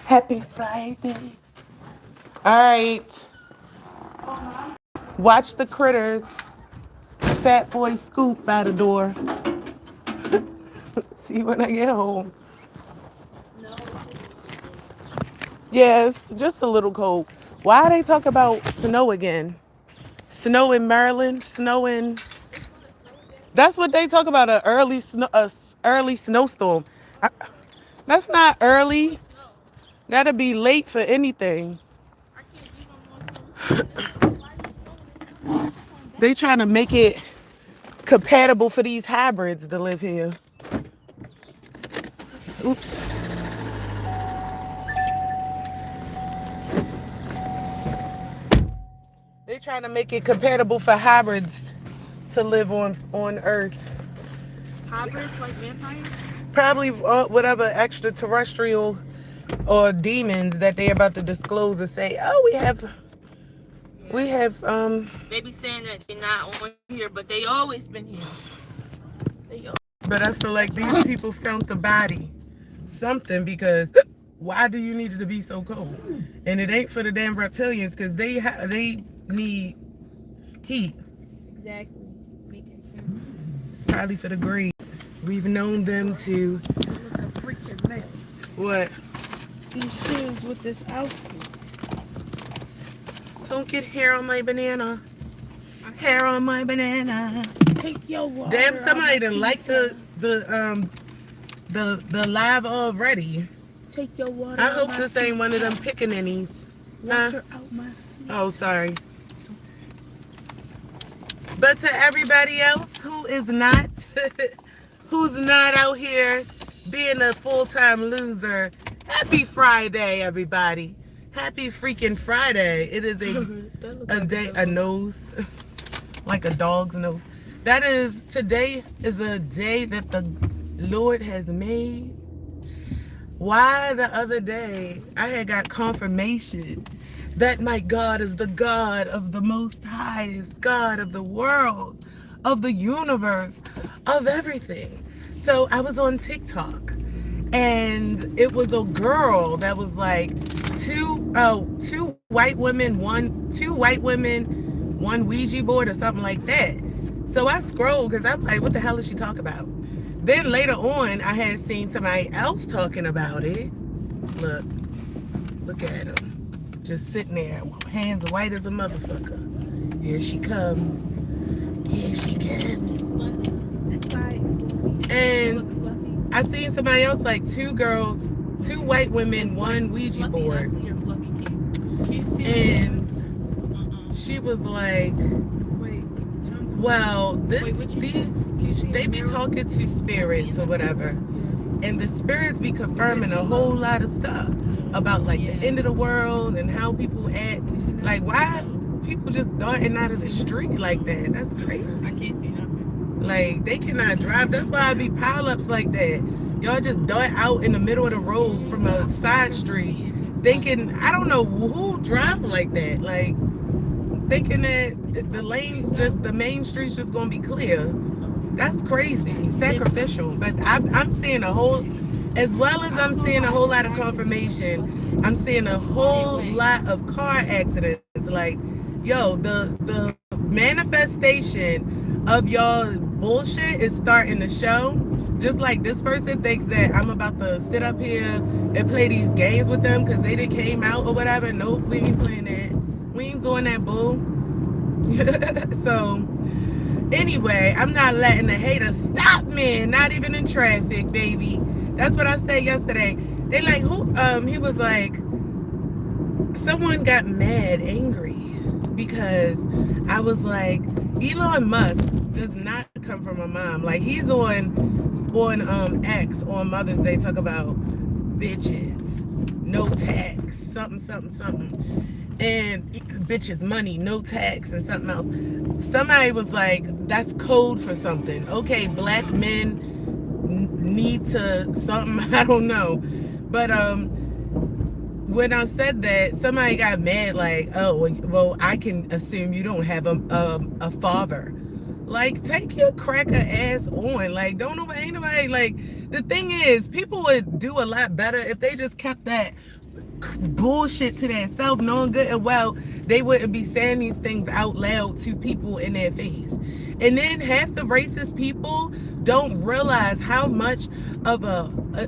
Happy Friday. All right. Watch the critters. Fat boy Scoop by the door. See when I get home. Yes, just a little cold. Why they talk about snow again? Snow in Maryland, snow in. That's what they talk about. Early snowstorm. I, that's not early. That'll be late for anything. They trying to make it compatible for these hybrids to live here. Oops. They trying to make it compatible for hybrids to live on Earth. Hybrids like vampires? Probably whatever extraterrestrial or demons that they about to disclose and say, oh, we have They be saying that they're not on here, but they always been here. But I feel like these people felt the body something because why do you need it to be so cold? And it ain't for the damn reptilians because they need heat. Exactly. Making sense. It's probably for the greys. We've known them to Look a freaking mess. what? These shoes with this outfit. Don't get hair on my banana. Hair on my banana. Take your water. Damn, somebody done like the live already. Take your water. I hope this ain't one of them pickaninnies. Water out my seat. Oh, sorry. But to everybody else who is not, who's not out here being a full-time loser, happy Friday, everybody. Happy freaking Friday. It is a nose, like a dog's nose. Today is a day that the Lord has made. Why the other day I had got confirmation that my God is the God of the most highest God of the world, of the universe, of everything. So I was on TikTok and it was a girl that was like two white women, one Ouija board or something like that. So I scrolled because I'm like, what the hell is she talking about? Then later on, I had seen somebody else talking about it. Look at him. Just sitting there, hands white as a motherfucker. Here she comes. Here she comes. This side. And I seen somebody else, like two white women, one Ouija board. And she was like, well, they be talking to spirits or whatever, and the spirits be confirming a whole lot of stuff about like the end of the world and how people act. Like, why people just darting out of the street like that? That's crazy. I can't see nothing. Like, they cannot drive. That's why I be pileups like that. Y'all just dart out in the middle of the road from a side street, thinking, I don't know who drive like that. Like, thinking that the main street's just gonna be clear. That's crazy, sacrificial. But I'm seeing as well as I'm seeing a whole lot of confirmation, I'm seeing a whole lot of car accidents. Like, yo, the manifestation of y'all bullshit is starting to show. Just like this person thinks that I'm about to sit up here and play these games with them because they didn't came out or whatever. Nope, we ain't playing that. We ain't doing that, boo. So, anyway, I'm not letting the haters stop me. Not even in traffic, baby. That's what I said yesterday. They like, who? He was like, someone got mad, angry, because I was like, Elon Musk does not come from a mom. Like, he's on X on Mother's Day, talk about bitches, no tax, something. And bitches money, no tax, and something else. Somebody was like, that's code for something. Okay, black men need to something, I don't know. But when I said that, somebody got mad, like, oh, well, I can assume you don't have a father. Like, take your cracker ass on. Like, don't nobody, ain't nobody, like, the thing is, people would do a lot better if they just kept that bullshit to themselves, knowing good and well they wouldn't be saying these things out loud to people in their face. And then half the racist people don't realize how much of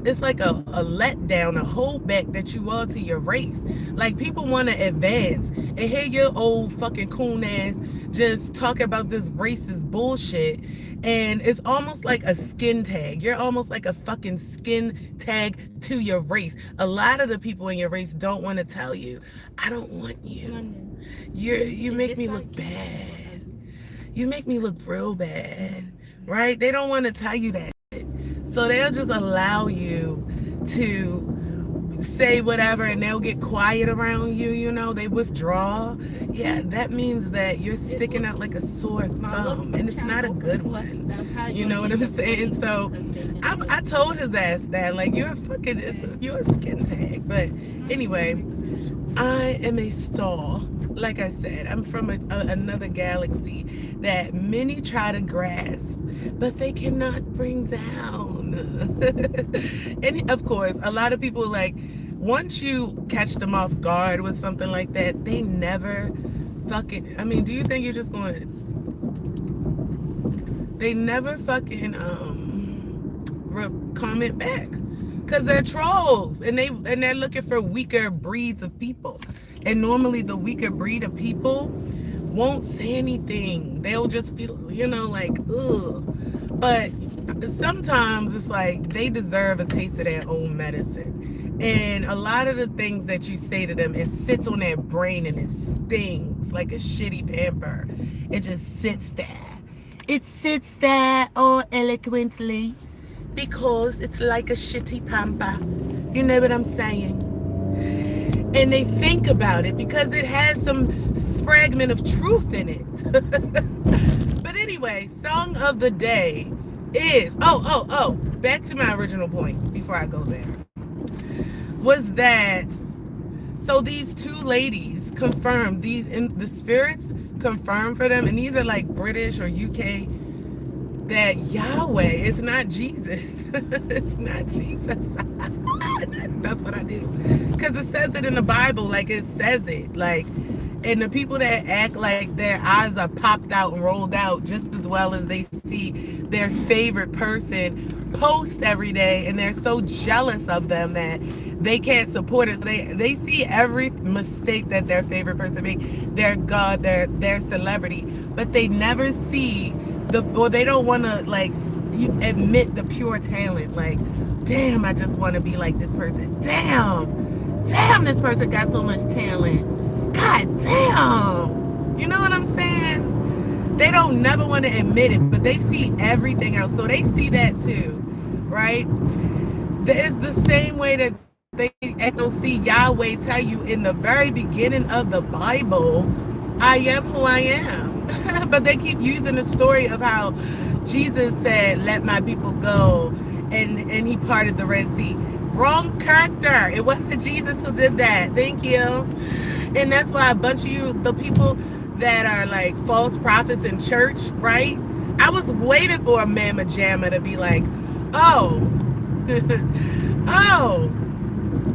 it's like a letdown, a holdback that you are to your race. Like, people want to advance and hear your old fucking coon ass just talk about this racist bullshit, and it's almost like a skin tag. You're almost like a fucking skin tag to your race. A lot of the people in your race don't want to tell you, I don't want you. You make me look bad. You make me look real bad. Right? They don't want to tell you that. So they'll just allow you to say whatever, and they'll get quiet around you, you know, they withdraw. Yeah, that means that you're sticking out like a sore thumb, and it's not a good one. You know what I'm saying? So I told his ass that, like, you're a skin tag. But anyway, I am a star. Like I said, I'm from another galaxy that many try to grasp, but they cannot bring down. And of course, a lot of people, like, once you catch them off guard with something like that, they never fucking, I mean, do you think you're just going, they never fucking comment back, because they're trolls, and they're looking for weaker breeds of people. And normally the weaker breed of people won't say anything. They'll just be, you know, like, ugh. But sometimes it's like they deserve a taste of their own medicine. And a lot of the things that you say to them, it sits on their brain and it stings like a shitty pamper. It just sits there. It sits there all eloquently because it's like a shitty pamper. You know what I'm saying? And they think about it because it has some fragment of truth in it. But anyway, song of the day is, back to my original point before I go there, was that, so these two ladies confirmed, the spirits confirmed for them, and these are like British or UK, that Yahweh is not Jesus. It's not Jesus. That's what I did. Because it says it in the Bible, like it says it. Like, and the people that act like their eyes are popped out and rolled out just as well as they see their favorite person post every day, and they're so jealous of them that they can't support it. So they see every mistake that their favorite person makes, their God, their celebrity, but they never see or they don't want to, like, admit the pure talent. Like, damn, I just want to be like this person. Damn, this person got so much talent. God damn. You know what I'm saying? They don't never want to admit it, but they see everything else. So they see that too, right? It's the same way that they see Yahweh tell you in the very beginning of the Bible, I am who I am. But they keep using the story of how Jesus said, let my people go, and he parted the Red Sea. Wrong character. It wasn't Jesus who did that. Thank you. And that's why a bunch of you, the people that are like false prophets in church, right? I was waiting for a mamma jamma to be like, oh, oh,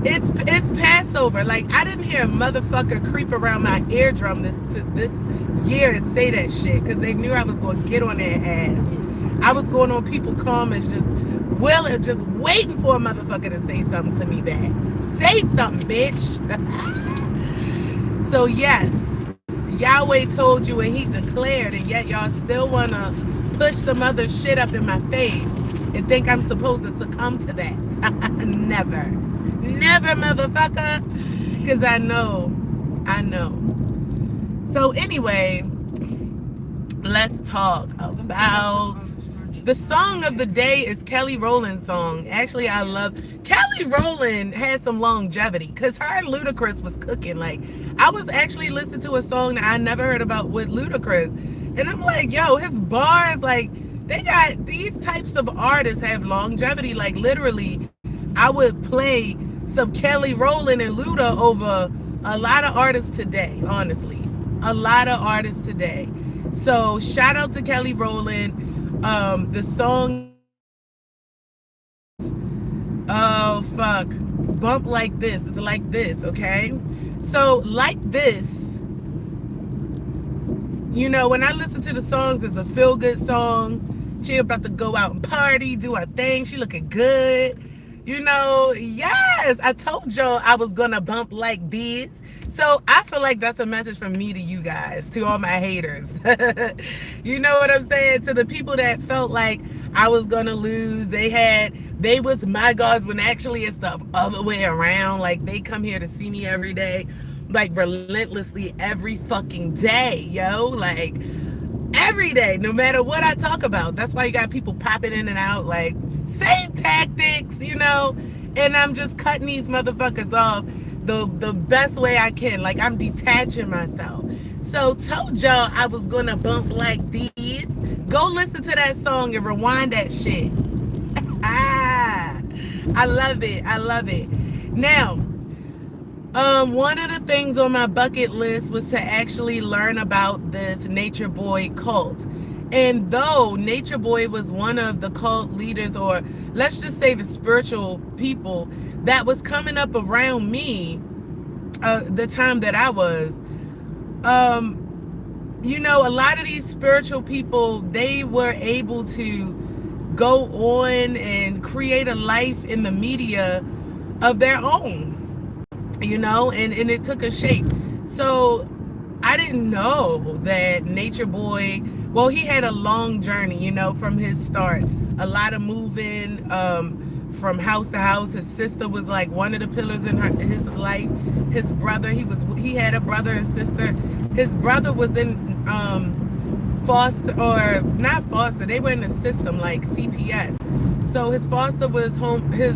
it's Passover. Like, I didn't hear a motherfucker creep around my eardrum this year and say that shit, because they knew I was going to get on their ass. I was going on people comments just waiting for a motherfucker to say something to me back. Say something, bitch. So yes, Yahweh told you and he declared, and yet y'all still want to push some other shit up in my face and think I'm supposed to succumb to that. Never, motherfucker, because I know. So anyway, let's talk about the song of the day. Is Kelly Rowland's song. Actually, I love Kelly Rowland. Has some longevity because her and Ludacris was cooking. Like, I was actually listening to a song that I never heard about with Ludacris, and I'm like, yo, his bars, like, they got, these types of artists have longevity. Like, literally, I would play some Kelly Rowland and Luda over a lot of artists today, honestly. A lot of artists today. So shout out to Kelly Rowland. The song is, oh fuck, bump like this. It's like this, okay? So like this, you know, when I listen to the songs, it's a feel good song. She about to go out and party, do her thing. She looking good. You know, yes, I told y'all I was gonna bump like this. So I feel like that's a message from me to you guys, to all my haters. You know what I'm saying? To the people that felt like I was gonna lose, they was my gods when actually it's the other way around. Like they come here to see me every day, like relentlessly every fucking day, yo. Like every day, no matter what I talk about. That's why you got people popping in and out, like same tactics, you know. And I'm just cutting these motherfuckers off the best way I can. Like I'm detaching myself. So told y'all I was gonna bump like these. Go listen to that song and rewind that shit. Ah, I love it. I love it. Now, one of the things on my bucket list was to actually learn about this Nature Boy cult. And though Nature Boy was one of the cult leaders, or let's just say the spiritual people that was coming up around me, the time that I was, you know, a lot of these spiritual people, they were able to go on and create a life in the media of their own, you know, and it took a shape. So I didn't know that Nature Boy, well, he had a long journey, you know, from his start. A lot of moving from house to house. His sister was like one of the pillars in his life. His brother, he had a brother and sister. His brother was in foster, or not foster, they were in the system like CPS. So his foster was home, his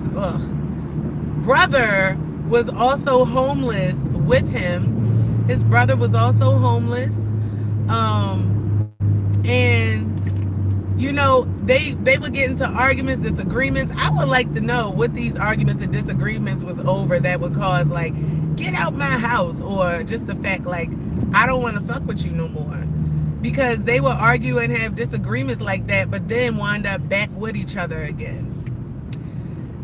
brother was also homeless with him. His brother was also homeless. And you know, they would get into arguments, disagreements. I would like to know what these arguments and disagreements was over that would cause, like, get out my house, or just the fact like, I don't want to fuck with you no more. Because they would argue and have disagreements like that, but then wind up back with each other again.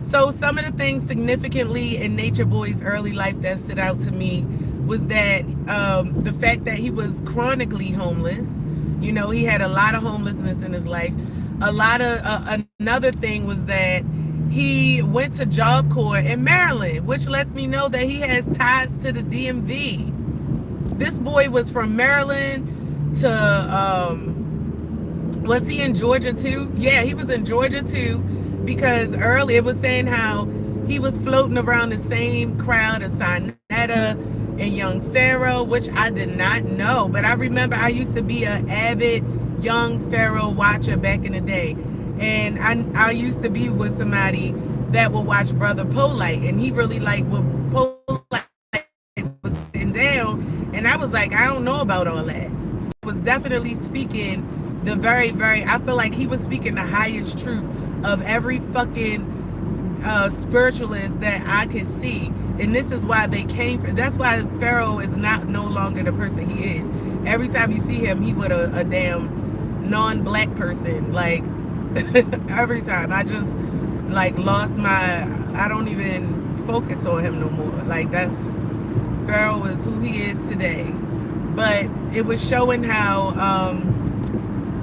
So some of the things significantly in Nature Boy's early life that stood out to me was that the fact that he was chronically homeless. You know, he had a lot of homelessness in his life. Another thing was that he went to Job Corps in Maryland, which lets me know that he has ties to the DMV. This boy was from Maryland to, was he in Georgia too? Yeah, he was in Georgia too, because earlier it was saying how he was floating around the same crowd as Sinetta and Young Pharaoh, which I did not know. But I remember I used to be an avid Young Pharaoh watcher back in the day. And I used to be with somebody that would watch Brother Polite, and he really liked what Polite was sitting down. And I was like, I don't know about all that. He was definitely speaking the very, very, I feel like he was speaking the highest truth of every fucking spiritualist that I could see. And this is why they came from. That's why Pharaoh is no longer the person he is. Every time you see him, he with a damn non-black person. Like every time, I just like lost my. I don't even focus on him no more. Like that's Pharaoh is who he is today. But it was showing how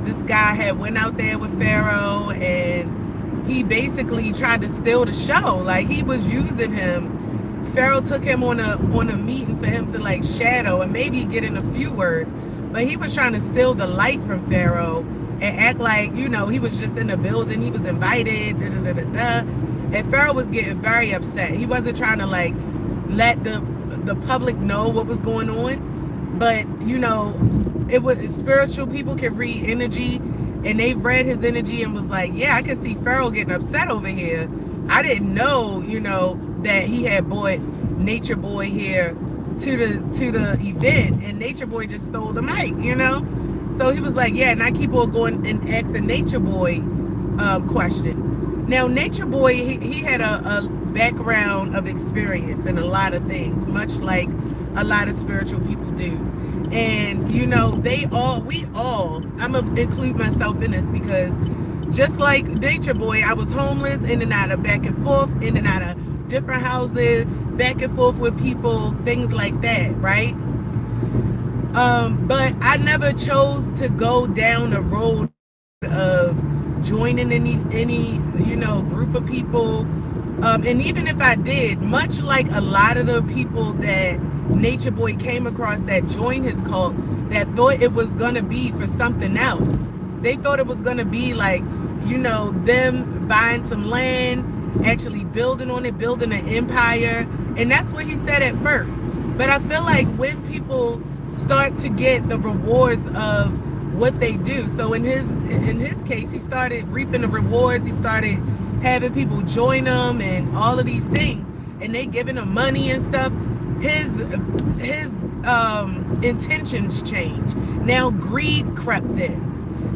this guy had went out there with Pharaoh, and he basically tried to steal the show. Like he was using him. Pharaoh took him on a meeting for him to like shadow and maybe get in a few words, but he was trying to steal the light from Pharaoh and act like, you know, he was just in the building, he was invited, da, da, da, da, da. And Pharaoh was getting very upset. He wasn't trying to like let the public know what was going on, but you know, it was spiritual people can read energy, and they read his energy and was like, yeah, I can see Pharaoh getting upset over here. I didn't know, you know, that he had brought Nature Boy here to the event, and Nature Boy just stole the mic, you know. So he was like, yeah, and I keep on going and asking Nature Boy questions. Now Nature Boy, he had a background of experience in a lot of things, much like a lot of spiritual people do. And we all, I'm gonna include myself in this because just like Nature Boy, I was homeless, in and out of, back and forth, in and out of different houses, back and forth with people, things like that, right? But I never chose to go down the road of joining any group of people. And even if I did, much like a lot of the people that Nature Boy came across that joined his cult, that thought it was gonna be for something else. They thought it was gonna be like, them buying some land, actually building on it, building an empire, and that's what he said at first. But I feel like when people start to get the rewards of what they do, so in his case, he started reaping the rewards. He started having people join him and all of these things, and they giving him money and stuff. His intentions changed. Now greed crept in.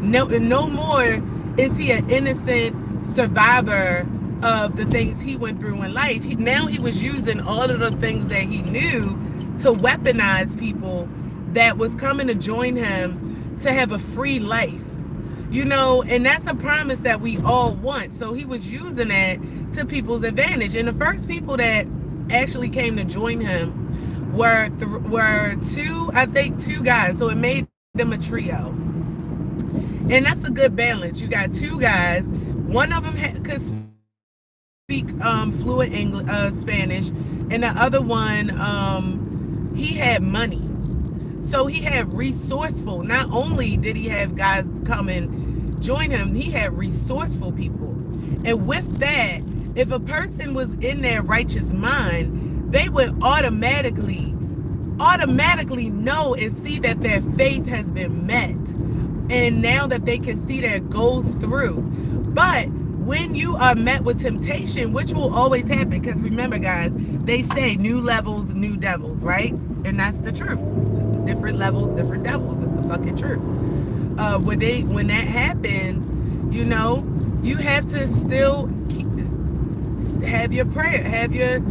No more is he an innocent survivor of the things he went through in life. Now he was using all of the things that he knew to weaponize people that was coming to join him to have a free life. And that's a promise that we all want. So he was using that to people's advantage. And the first people that actually came to join him were two guys. So it made them a trio. And that's a good balance. You got two guys. One of them could speak fluent English, Spanish, and the other one, he had money. So he had resourceful. Not only did he have guys come and join him, he had resourceful people. And with that, if a person was in their righteous mind, they would automatically know and see that their faith has been met. And now that they can see their goals through. But when you are met with temptation, which will always happen, because remember, guys, they say new levels, new devils, right? And that's the truth. Different levels, different devils. It's the fucking truth. When that happens, you have to still have your prayer, have your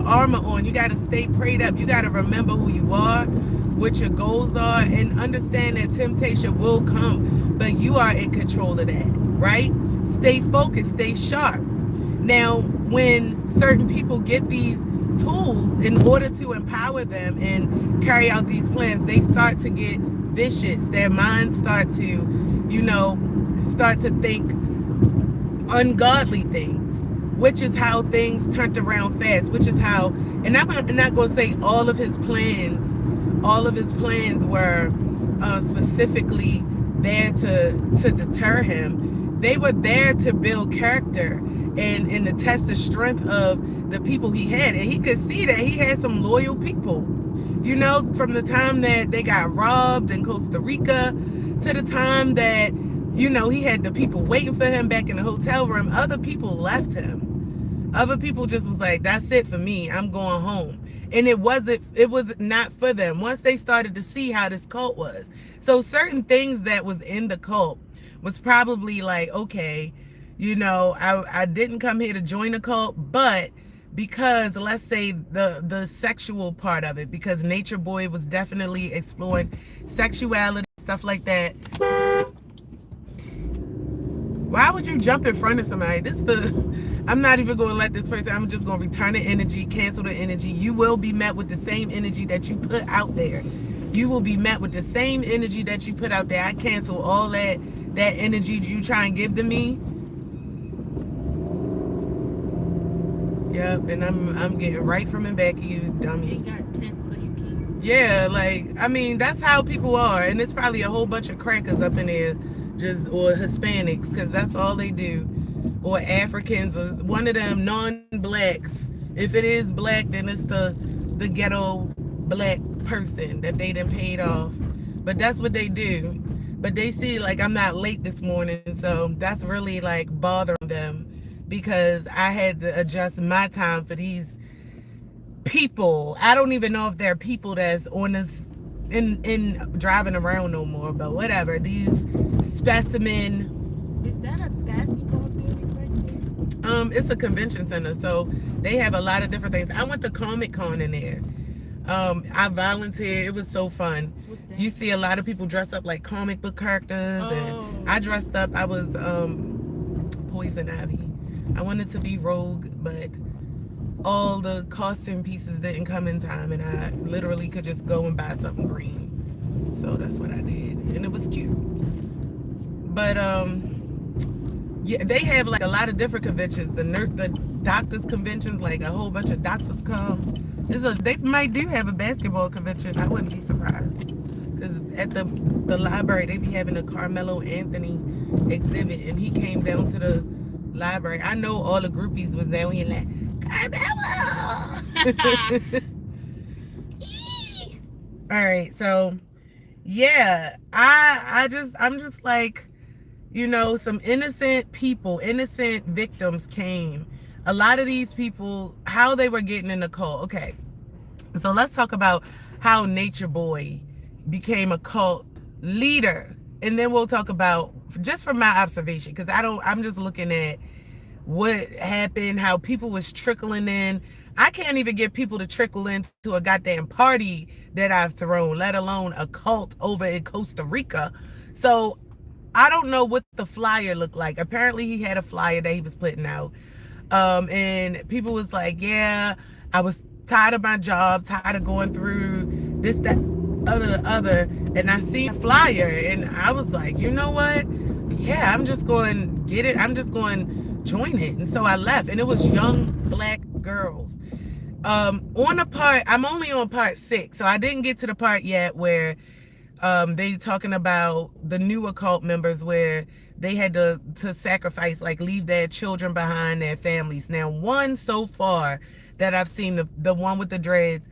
armor on. You got to stay prayed up. You got to remember who you are, what your goals are, and understand that temptation will come, but you are in control of that, right? Stay focused, stay sharp. Now, when certain people get these tools in order to empower them and carry out these plans, they start to get vicious. Their minds start to think ungodly things, which is how things turned around fast, which is how, and I'm not going to say all of his plans were specifically there to deter him. They were there to build character and to test the strength of the people he had. And he could see that he had some loyal people. From the time that they got robbed in Costa Rica to the time that, he had the people waiting for him back in the hotel room. Other people left him. Other people just was like, that's it for me. I'm going home. And it was not for them once they started to see how this cult was. So certain things that was in the cult was probably like, okay, I didn't come here to join a cult, but because, let's say, the sexual part of it, because Nature Boy was definitely exploring sexuality, stuff like that. Why would you jump in front of somebody? I'm not even going to let this person, I'm just going to return the energy, cancel the energy. You will be met with the same energy that you put out there. You will be met with the same energy that you put out there. I cancel all that energy you try and give to me. Yep, and I'm getting right from the back of you, dummy. You got tense, so you can't. Yeah, that's how people are. And there's probably a whole bunch of crackers up in there, or Hispanics, because that's all they do. Or Africans, or one of them non-blacks. If it is black, then it's the ghetto black person that they done paid off. But that's what they do. But they see, I'm not late this morning, so that's really, bothering them, because I had to adjust my time for these people. I don't even know if they're people that's on this, in driving around no more, but whatever. These specimen. Is that a basketball building right there? It's a convention center, so they have a lot of different things. I went to Comic Con in there. I volunteered. It was so fun. What's that? You see a lot of people dress up like comic book characters, and I dressed up. I was Poison Ivy. I wanted to be Rogue, but all the costume pieces didn't come in time, and I literally could just go and buy something green. So that's what I did, and it was cute. But yeah, they have like a lot of different conventions. The doctors conventions, like a whole bunch of doctors come. They might do have a basketball convention. I wouldn't be surprised, because at the library they be having a Carmelo Anthony exhibit, and he came down to the library. I know all the groupies was down here like, Carmelo. All right, so yeah, I'm just like, some innocent people, innocent victims came. A lot of these people, how they were getting in the cult. Okay, so let's talk about how Nature Boy became a cult leader, and then we'll talk about, just from my observation, because I'm just looking at what happened, how people was trickling in. I can't even get people to trickle into a goddamn party that I've thrown, let alone a cult over in Costa Rica. So I don't know what the flyer looked like. Apparently he had a flyer that he was putting out. And people was like, yeah, I was tired of my job, tired of going through this, that, other, the other. And I seen a flyer, and I was like, you know what? Yeah, I'm just going to get it. I'm just going to join it. And so I left, and it was young black girls. On a part, I'm only on part 6, so I didn't get to the part yet where they talking about the newer cult members, where they had to sacrifice, like leave their children behind, their families. Now, one so far that I've seen, the one with the dreads,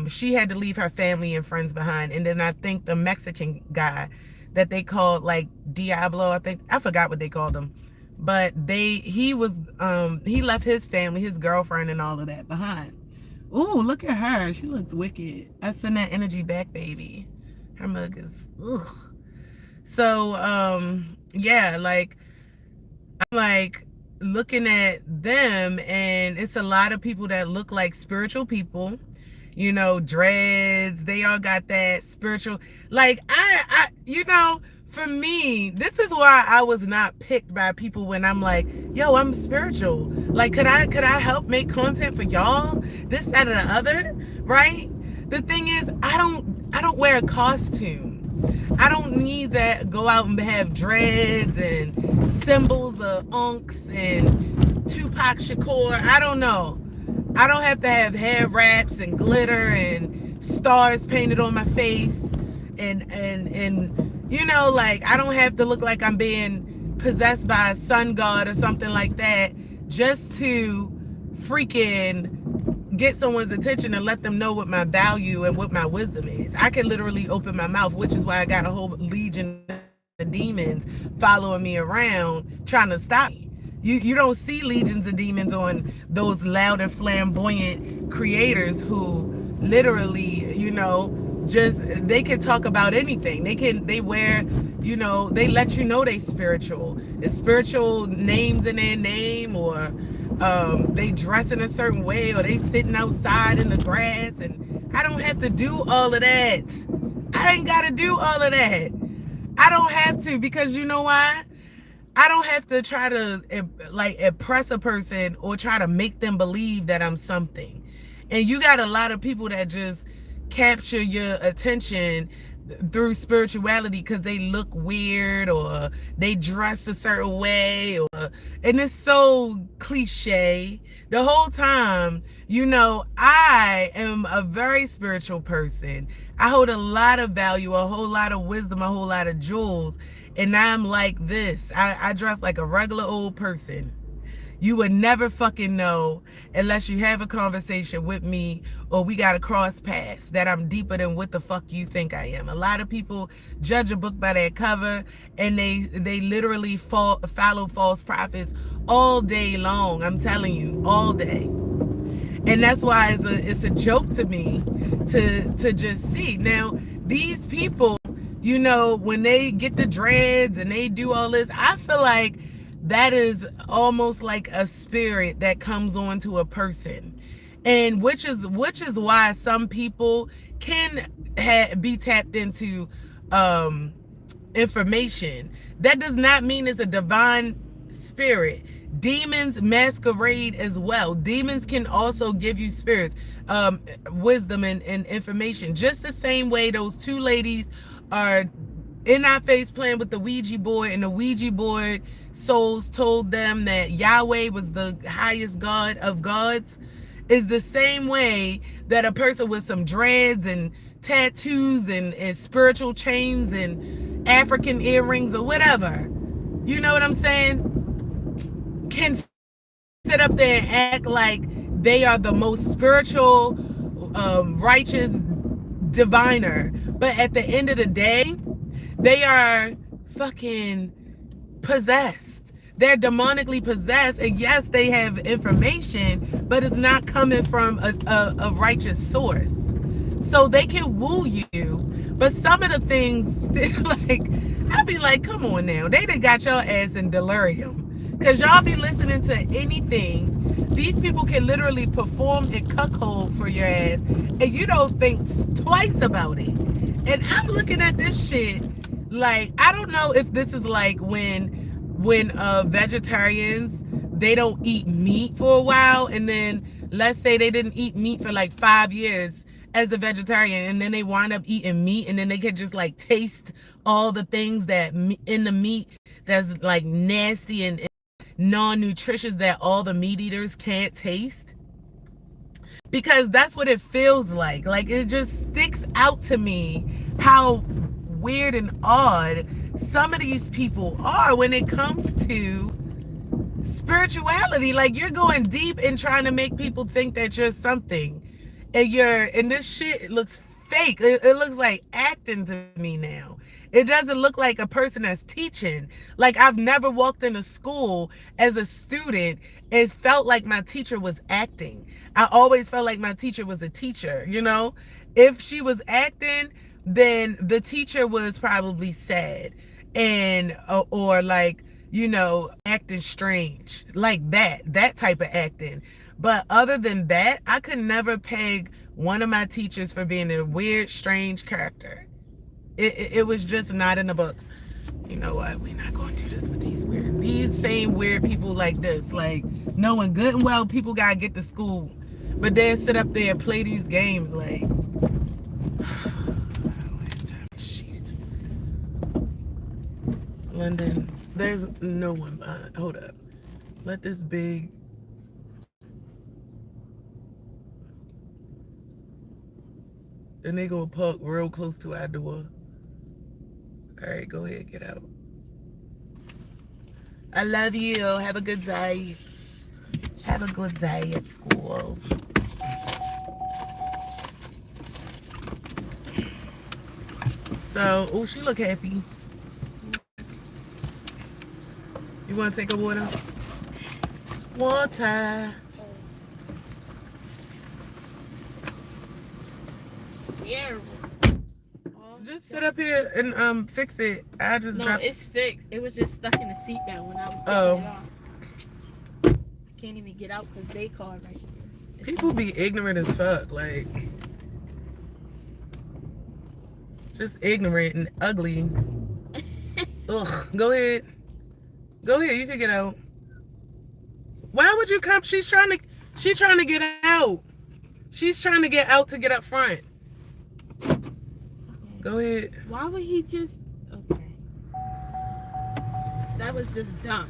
she had to leave her family and friends behind. And then I think the Mexican guy that they called like Diablo, I forgot what they called him, but he left his family, his girlfriend and all of that behind. Ooh, look at her. She looks wicked. I send that energy back, baby. Her mug is ugh. So yeah, like I'm like looking at them, and it's a lot of people that look like spiritual people, dreads. They all got that spiritual, like I for me, this is why I was not picked by people when I'm like, yo, I'm spiritual. Like, could I help make content for y'all? This, that, and the other, right? The thing is, I don't wear a costume. I don't need to go out and have dreads and symbols of unks and Tupac Shakur. I don't know. I don't have to have hair wraps and glitter and stars painted on my face and like, I don't have to look like I'm being possessed by a sun god or something like that just to freaking get someone's attention and let them know what my value and what my wisdom is. I can literally open my mouth, which is why I got a whole legion of demons following me around trying to stop me. You don't see legions of demons on those loud and flamboyant creators who literally, just, they can talk about anything. They wear, they let you know they spiritual. It's spiritual names in their name, or they dress in a certain way, or they sitting outside in the grass. And I don't have to do all of that. I ain't got to do all of that. I don't have to, because you know why? I don't have to try to like impress a person or try to make them believe that I'm something. And you got a lot of people that just capture your attention through spirituality because they look weird or they dress a certain way, and it's so cliche. The whole time, I am a very spiritual person. I hold a lot of value, a whole lot of wisdom, a whole lot of jewels, and I'm like this. I dress like a regular old person. You would never fucking know unless you have a conversation with me or we got to cross paths that I'm deeper than what the fuck you think I am. A lot of people judge a book by their cover, and they literally follow false prophets all day long. I'm telling you, all day. And that's why it's a joke to me to just see. Now, these people, when they get the dreads and they do all this, I feel like that is almost like a spirit that comes onto a person. And which is why some people can be tapped into um information. That does not mean it's a divine spirit. Demons masquerade as well. Demons can also give you spirits, wisdom and information. Just the same way those two ladies are in our face playing with the Ouija board, and the Ouija board souls told them that Yahweh was the highest God of gods, is the same way that a person with some dreads and tattoos and spiritual chains and African earrings or whatever, you know what I'm saying, can sit up there and act like they are the most spiritual, righteous diviner. But at the end of the day, they are fucking possessed. They're demonically possessed. And yes, they have information, but it's not coming from a righteous source. So they can woo you. But some of the things, like, I be like, come on now. They done got your ass in delirium. Because y'all be listening to anything. These people can literally perform a cuckold for your ass, and you don't think twice about it. And I'm looking at this shit like, I don't know if this is like when vegetarians, they don't eat meat for a while, and then let's say they didn't eat meat for like 5 years as a vegetarian, and then they wind up eating meat, and then they can just like taste all the things that in the meat that's like nasty and non-nutritious that all the meat eaters can't taste. Because that's what it feels like. Like, it just sticks out to me how weird and odd some of these people are when it comes to spirituality. Like, you're going deep and trying to make people think that you're something, and this shit looks fake. It looks like acting to me now. It doesn't look like a person that's teaching. Like, I've never walked into school as a student and felt like my teacher was acting. I always felt like my teacher was a teacher, you know? If she was acting, then the teacher was probably sad and or like, you know, acting strange. Like that type of acting. But other than that, I could never peg one of my teachers for being a weird, strange character. It was just not in the books. You know what? We're not going to do this with these same weird people like this. Like, knowing good and well people gotta get to school, but then sit up there and play these games like, shit. London, there's no one behind. Hold up. Let this big. And they gonna park real close to our door. All right, go ahead, get out. I love you. Have a good day. Have a good day at school. So, oh, she look happy. You want to take a water? Water. Yeah. Just sit up here and fix it. I just dropped. It's fixed. It was just stuck in the seatbelt when I was taking it off. Can't even get out because they car right here. People be ignorant as fuck, like just ignorant and ugly. Ugh. Go ahead. You can get out. Why would you come? She's trying to get out. She's trying to get out to get up front. Go ahead. Why would he just... Okay. That was just dumb.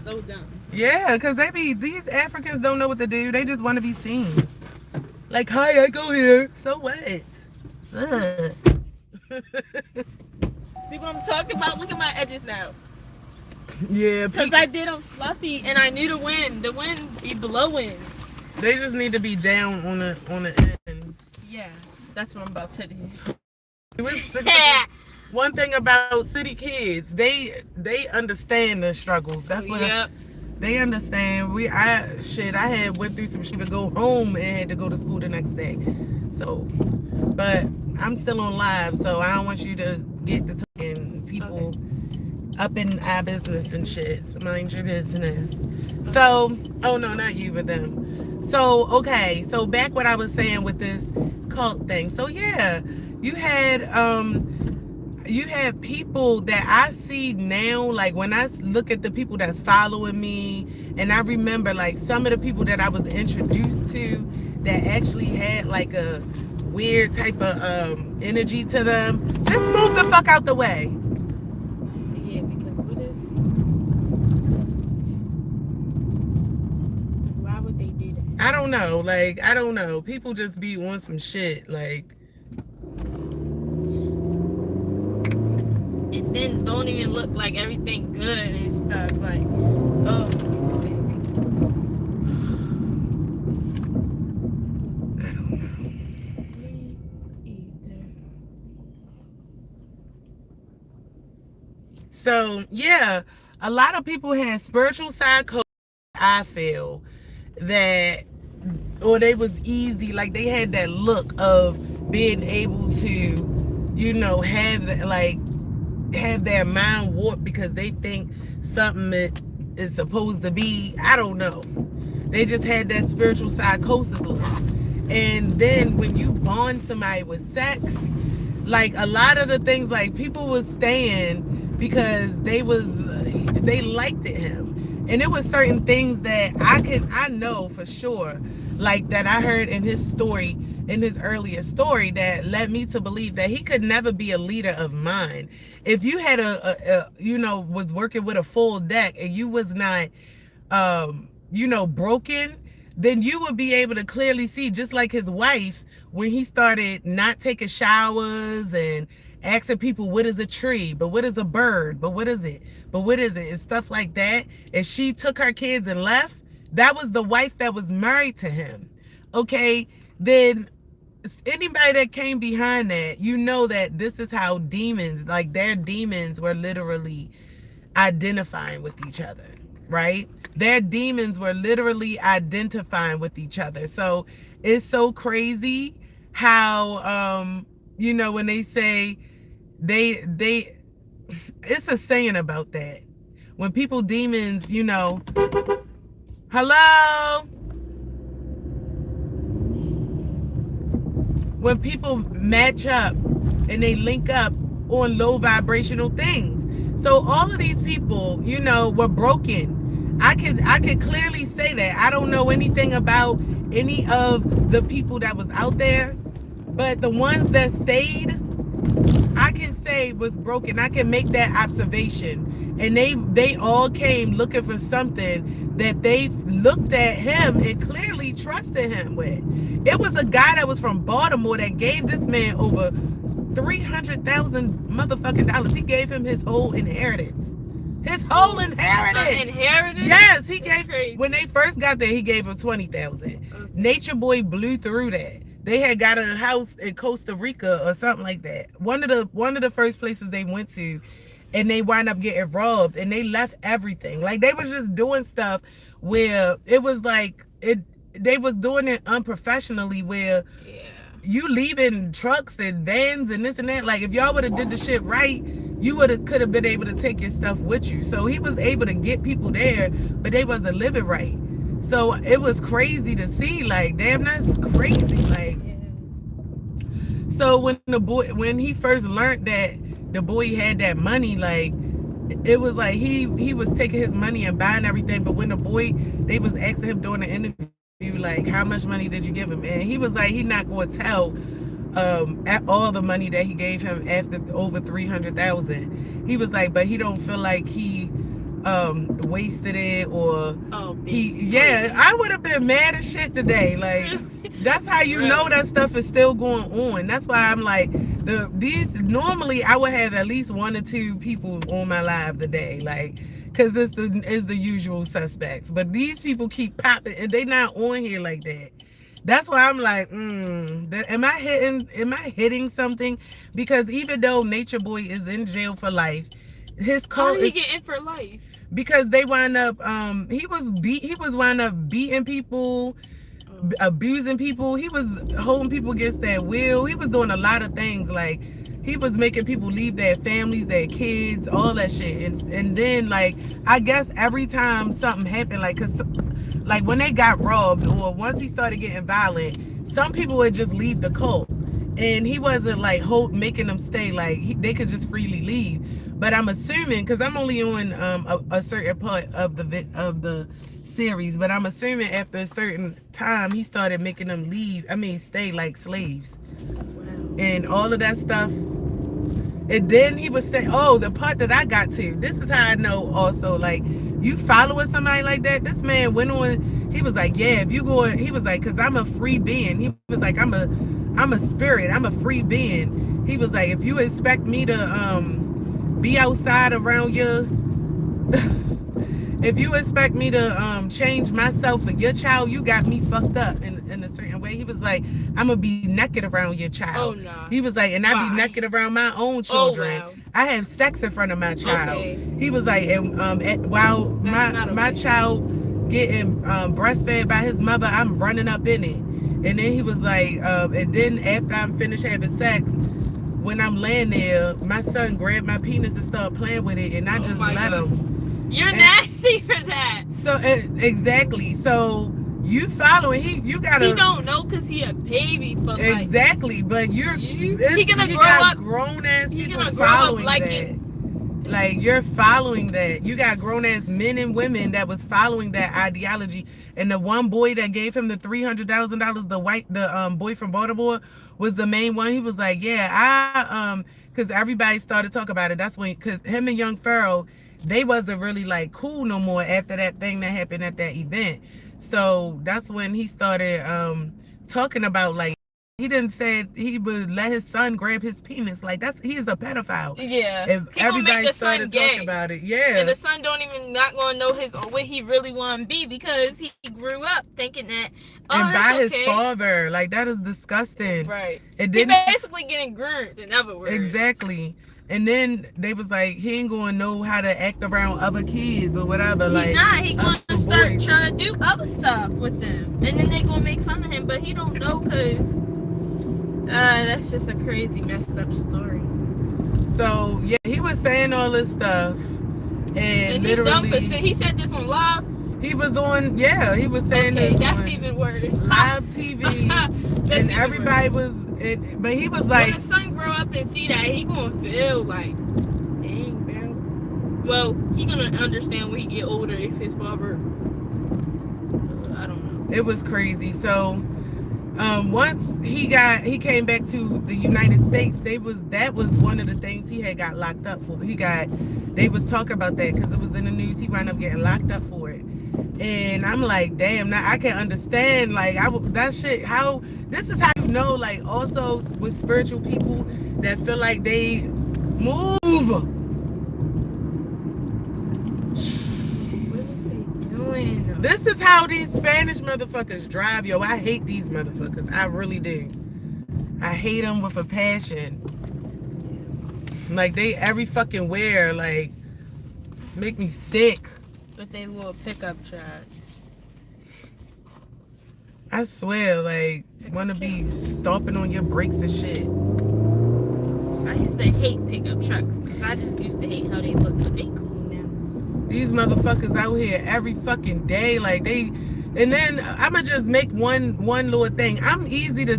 So dumb. Yeah, because these Africans don't know what to do. They just want to be seen. Like, hi, I go here. So what? Ugh. See what I'm talking about? Look at my edges now. Yeah. Because I did them fluffy and I knew the wind. The wind be blowing. They just need to be down on the end. Yeah. That's what I'm about to do. One thing about city kids, they understand the struggles. That's what they understand. I had went through some shit to go home and had to go to school the next day. So, but I'm still on live, so I don't want you to get to talking people up in our business and shit. So mind your business. So, oh no, not you, but them. So okay, so back what I was saying with this cult thing. So yeah, you had you have people that I see now, like when I look at the people that's following me, and I remember like some of the people that I was introduced to that actually had like a weird type of energy to them. Just move the fuck out the way. Yeah, because what is? Why would they do that? I don't know. Like, I don't know. People just be on some shit. Like, And then don't even look like everything good and stuff. Like, oh, I don't know. me either. So, yeah, a lot of people have spiritual psychosis, I feel, that, or they was easy, like they had that look of being able to, you know, have their mind warped because they think something is supposed to be, I don't know. They just had that spiritual psychosis look. And then when you bond somebody with sex, like a lot of the things, like people was staying because they liked it him. And it was certain things that I know for sure, like that I heard in his story, in his earlier story, that led me to believe that he could never be a leader of mine. If you had you know, was working with a full deck and you was not you know, broken, then you would be able to clearly see, just like his wife, when he started not taking showers and asking people, what is a tree? But what is a bird? But what is it? But what is it? And stuff like that. And she took her kids and left. That was the wife that was married to him. Okay. Then anybody that came behind that, you know that this is how demons, like their demons were literally identifying with each other, right? Their demons were literally identifying with each other. So it's so crazy how you know, when they say they it's a saying about that. When people demons, you know, hello? When people match up and they link up on low vibrational things. So all of these people, you know, were broken. I could clearly say that. I don't know anything about any of the people that was out there, but the ones that stayed, I can say was broken. I can make that observation. And they all came looking for something that they looked at him and clearly trusted him with. It was a guy that was from Baltimore that gave this man over 300,000 motherfucking dollars. He gave him his whole inheritance. His whole inheritance. Inheritance? Yes, he That's gave. crazy. When they first got there, he gave him 20,000. Okay. Nature Boy blew through that. They had got a house in Costa Rica or something like that. One of the first places they went to, and they wind up getting robbed, and they left everything. Like they was just doing stuff where it was like it. They was doing it unprofessionally, where you leaving trucks and vans and this and that. Like if y'all would have did the shit right, you could have been able to take your stuff with you. So he was able to get people there, but they wasn't living right. So it was crazy to see. Like, damn, that's crazy. Like, so when he first learned that the boy had that money, like it was like he was taking his money and buying everything. But when they was asking him during the interview, like, how much money did you give him? And he was like, he not going to tell at all the money that he gave him after over 300,000. He was like, but he don't feel like he wasted it, or I would have been mad as shit today. Like that's how you know that stuff is still going on. That's why I'm like, normally I would have at least 1 or 2 people on my live today, like, because it's the usual suspects. But these people keep popping and they not on here like that. That's why I'm like, am I hitting something? Because even though Nature Boy is in jail for life, his cult How did he get in for life? Because they wind up he was wind up beating people, abusing people. He was holding people against their will. He was doing a lot of things. Like he was making people leave their families, their kids, all that shit. And then, like, I guess every time something happened, like, cause like when they got robbed or once he started getting violent, some people would just leave the cult, and he wasn't like making them stay. Like they could just freely leave. But I'm assuming, because I'm only on a certain part of the series, but I'm assuming after a certain time he started making them leave. I mean, stay like slaves, and all of that stuff. And then he was saying, oh, the part that I got to, this is how I know also, like, you following somebody like that. This man went on, he was like, yeah, if you go, he was like, because I'm a free being. He was like, I'm a spirit. I'm a free being. He was like, if you expect me to be outside around your, if you expect me to change myself for your child, you got me fucked up in a certain way. He was like, I'm gonna be naked around your child. Oh, nah. He was like, and I be naked around my own children. Oh, wow. I have sex in front of my child. Okay. He was like, and while my child getting breastfed by his mother, I'm running up in it. And then he was like, and then after I'm finished having sex, when I'm laying there, my son grabbed my penis and started playing with it, and I just let him. You're nasty for that. So exactly. So you following? You gotta. He don't know because he a baby, but exactly. But he gonna grow up grown ass people gonna grow up following like that. it. Like you're following that. You got grown ass men and women that was following that ideology. And the one boy that gave him the $300,000, the boy from Baltimore, was the main one. He was like, yeah, because everybody started talking about it. That's when, because him and Young Pharaoh, they wasn't really like cool no more after that thing that happened at that event. So that's when he started talking about, like, he didn't say he would let his son grab his penis. Like, he is a pedophile. Yeah. If everybody started talking about it, yeah. And the son don't even not gonna know what he really want to be because he grew up thinking that. Oh, and by his okay. father, like that is disgusting. Right. He basically getting groomed, in other words. Exactly. And then they was like, he ain't gonna know how to act around other kids or whatever. He gonna start trying to do other stuff with them, and then they gonna make fun of him, but he don't know because. That's just a crazy messed up story. So yeah, he was saying all this stuff, and literally he said this on live. He was on, yeah, he was saying this. That's even worse. Live TV, and everybody was, but he was like, when the son grow up and see that, he gonna feel like, dang, bro. Well, he gonna understand when he get older if his father. I don't know. It was crazy. So. Once he came back to the United States, that was one of the things he had got locked up for. They was talking about that because it was in the news. He wound up getting locked up for it, and I'm like, damn, now I can understand. Like that shit. How this is how you know. Like also with spiritual people that feel like they move. This is how these Spanish motherfuckers drive, yo. I hate these motherfuckers. I really do. I hate them with a passion. Like, they every fucking where, like, make me sick. But they will pickup trucks. I swear, like, wanna be stomping on your brakes and shit. I used to hate pickup trucks because I just used to hate how they look, but they cool. These motherfuckers out here every fucking day, like and then I'ma just make one little thing. I'm easy to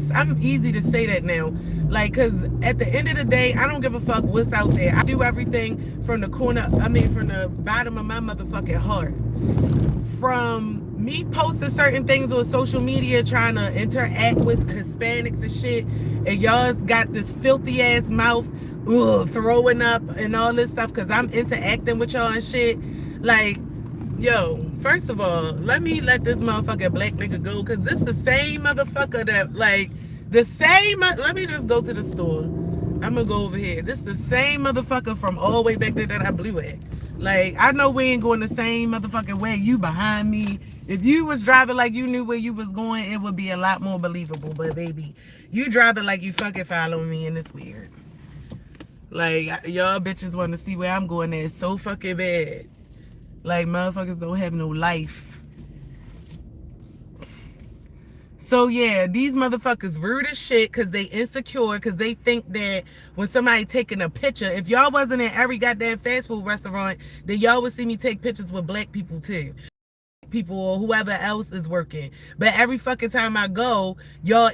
say that now, like, cause at the end of the day, I don't give a fuck what's out there. I do everything from the bottom of my motherfucking heart. From me posting certain things on social media, trying to interact with Hispanics and shit, and y'all's got this filthy ass mouth, throwing up and all this stuff, cause I'm interacting with y'all and shit. Like, yo, first of all, let this motherfucking black nigga go, cause this the same motherfucker that, like, let me just go to the store. I'm gonna go over here. This is the same motherfucker from all the way back there that I blew at. Like, I know we ain't going the same motherfucking way. You behind me. If you was driving like you knew where you was going, it would be a lot more believable. But baby, you driving like you fucking following me, and it's weird. Like, y'all bitches want to see where I'm going at so fucking bad. Like, motherfuckers don't have no life. So, yeah, these motherfuckers rude as shit because they insecure, because they think that when somebody taking a picture, if y'all wasn't in every goddamn fast food restaurant, then y'all would see me take pictures with black people, too. people or whoever else is working. But every fucking time I go, y'all.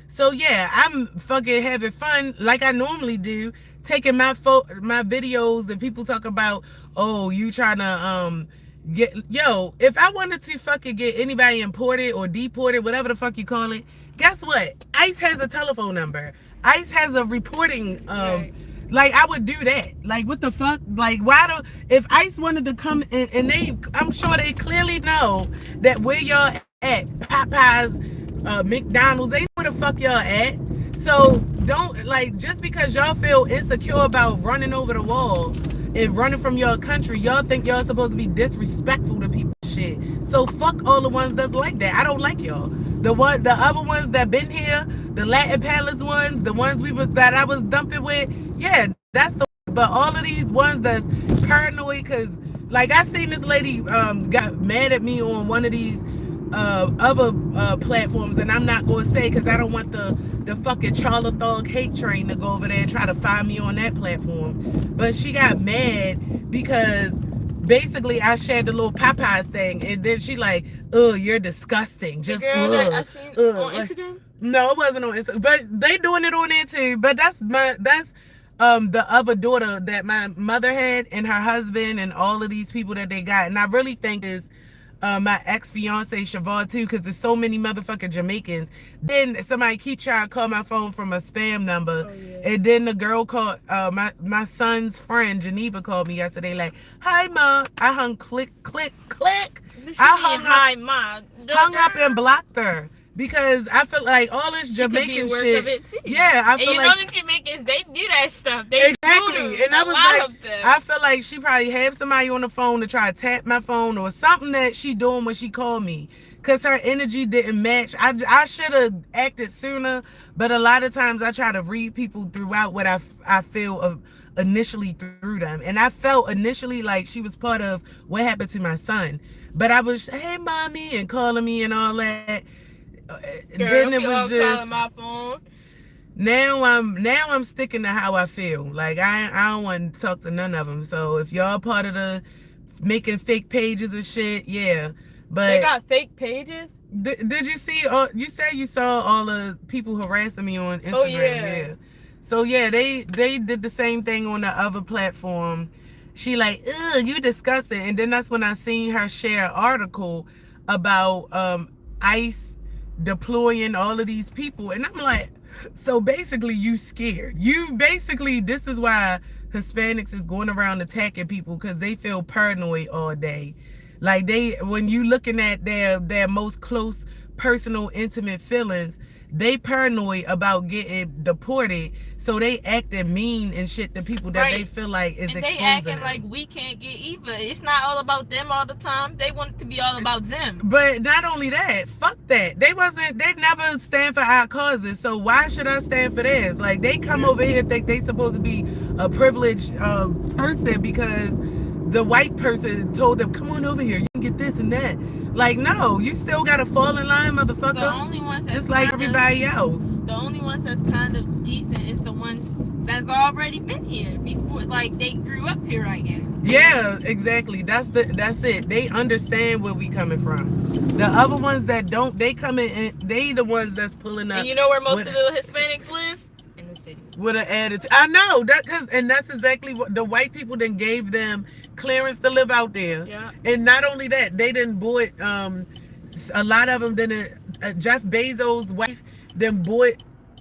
So yeah, I'm fucking having fun like I normally do, taking my videos, and people talk about, oh, you trying to get, yo, if I wanted to fucking get anybody imported or deported, whatever the fuck you call it, guess what? ICE has a telephone number. ICE has a reporting Right. like I would do that. Like what the fuck? Like why do, if ICE wanted to come in, and they, I'm sure they clearly know that where y'all at, Popeyes, McDonald's, they know where the fuck y'all at. So don't, like, just because y'all feel insecure about running over the wall and running from your country, y'all think y'all supposed to be disrespectful to people. Shit. So fuck all the ones that's like that. I don't like y'all. The other ones that been here, the Latin Palace ones, the ones that I was dumping with, yeah, that's the. But all of these ones that's paranoid, cause like I seen this lady got mad at me on one of these other platforms, and I'm not going to say because I don't want the fucking Charlotte Thug hate train to go over there and try to find me on that platform. But she got mad because basically I shared the little Popeyes thing, and then she like, ugh, you're disgusting. Just the girl that I seen on like, Instagram. no, it wasn't on Instagram, but they doing it on there too. But that's the other daughter that my mother had, and her husband, and all of these people that they got. And I really think is my ex-fiance Siobhan too, because there's so many motherfucking Jamaicans. Then somebody keep trying to call my phone from a spam number. Oh, yeah. And then the girl called, my son's friend Geneva called me yesterday like, hi ma. I hung click. Hung up and blocked her. Because I feel like all this Jamaican shit. Yeah, I feel and you like know the Jamaicans, they do that stuff. They exactly. do. And I was like, I feel like she probably have somebody on the phone to try to tap my phone or something that she doing when she called me. Cause her energy didn't match. I should have acted sooner, but a lot of times I try to read people throughout what I feel of initially through them. And I felt initially like she was part of what happened to my son. But I was, hey mommy, and calling me and all that. Girl, then it was just calling my phone. Now I'm sticking to how I feel. Like I don't want to talk to none of them. So if y'all part of the making fake pages and shit, yeah. But they got fake pages. Did you see? You said you saw all the people harassing me on Instagram. Oh yeah. So yeah, they did the same thing on the other platform. She like, ugh, you disgusting. And then that's when I seen her share an article about ICE deploying all of these people, and I'm like, so basically you scared. You basically, this is why Hispanics is going around attacking people, because they feel paranoid all day. Like they, when you looking at their most close personal intimate feelings, they paranoid about getting deported, so they acting mean and shit to people that they feel like is and exposing they acting them. like we can't get either. It's not all about them all the time. They want it to be all about them. But not only that, fuck that. They never stand for our causes, so why should I stand for theirs? Like they come over here think they supposed to be a privileged person because the white person told them, come on over here, you can get this and that. Like, no, you still gotta fall in line, motherfucker. The only ones that's just like everybody else. The only ones that's kind of decent is the ones that's already been here before, like they grew up here, I guess. Yeah, exactly. That's it. They understand where we coming from. The other ones that don't, they come in, they the ones that's pulling up. And you know where most of the Hispanics live? In the city. With an attitude. I know that, and that's exactly what the white people then gave them clearance to live out there. Yeah. And not only that, they didn't bought a lot of them didn't. Jeff Bezos' wife then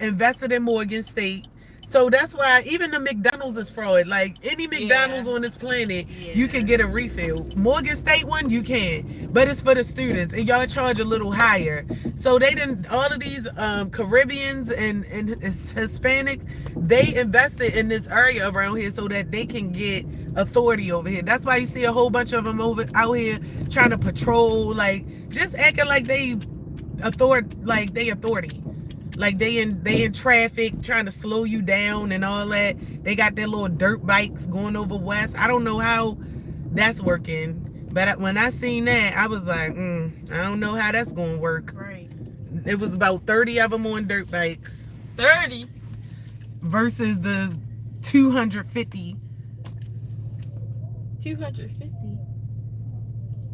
invested in Morgan State. So that's why even the McDonald's is fraud. Like any McDonald's on this planet, you can get a refill. Morgan State one, you can, but it's for the students, and y'all charge a little higher. So they didn't. All of these Caribbeans and Hispanics, they invested in this area around here so that they can get authority over here. That's why you see a whole bunch of them out here trying to patrol, like just acting like they authority. Like they in traffic trying to slow you down and all that. They got their little dirt bikes going over west. I don't know how that's working, but when I seen that, I was like, I don't know how that's gonna work. Right. It was about 30 of them on dirt bikes. 30 versus the 250. 250.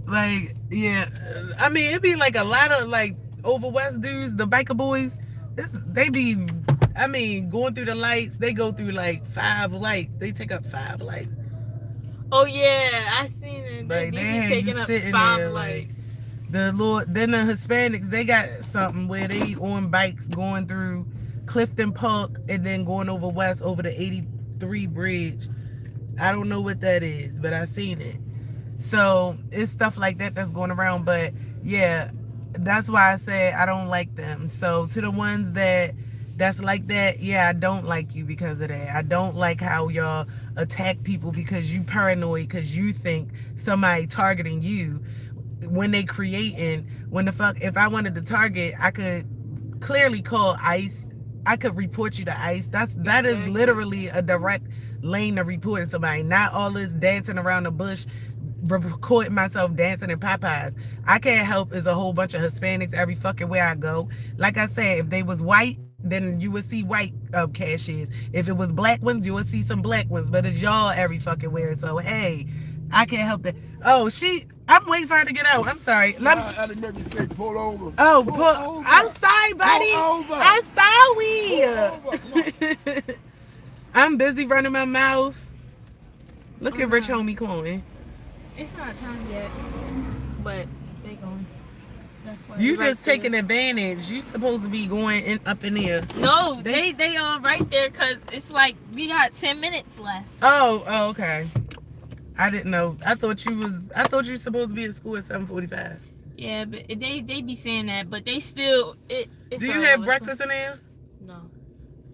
Like, yeah. I mean, it'd be like a lot of like over West dudes, the biker boys. They be, I mean, going through the lights. They go through like 5 lights. They take up 5 lights. Oh yeah, I seen it. They Like, they be had you taking up sitting 5 there like lights. the Lord. Then the Hispanics, they got something where they on bikes going through Clifton Park and then going over west over the 83 bridge. I don't know what that is, but I seen it. So it's stuff like that that's going around. But yeah, that's why I said I don't like them. So to the ones that's like that, yeah, I don't like you because of that. I don't like how y'all attack people because you paranoid because you think somebody targeting you when they creating. When the fuck, if I wanted to target, I could clearly call ICE. I could report you to ICE. That is literally a direct lane to report somebody. Not all this dancing around the bush, recording myself dancing in Popeyes. I can't help is a whole bunch of Hispanics every fucking where I go. Like I said, if they was white, then you would see white cashiers. If it was black ones, you would see some black ones. But it's y'all every fucking where. So hey, I can't help that. Oh, I'm waiting for her to get out. I'm sorry. I didn't make me say pull over. Oh, Pull over. I'm sorry, buddy. Pull over. I'm sorry. I'm busy running my mouth. Look at Rich Homie Coin. It's not time yet, but they going. That's why You they just right taking there. advantage. You supposed to be going up in there. No, they all right there because it's like we got 10 minutes left. Oh, okay. I didn't know. I thought you were supposed to be at school at 7:45. Yeah, but they be saying that, but they still it's Do you all have over. breakfast in there? No,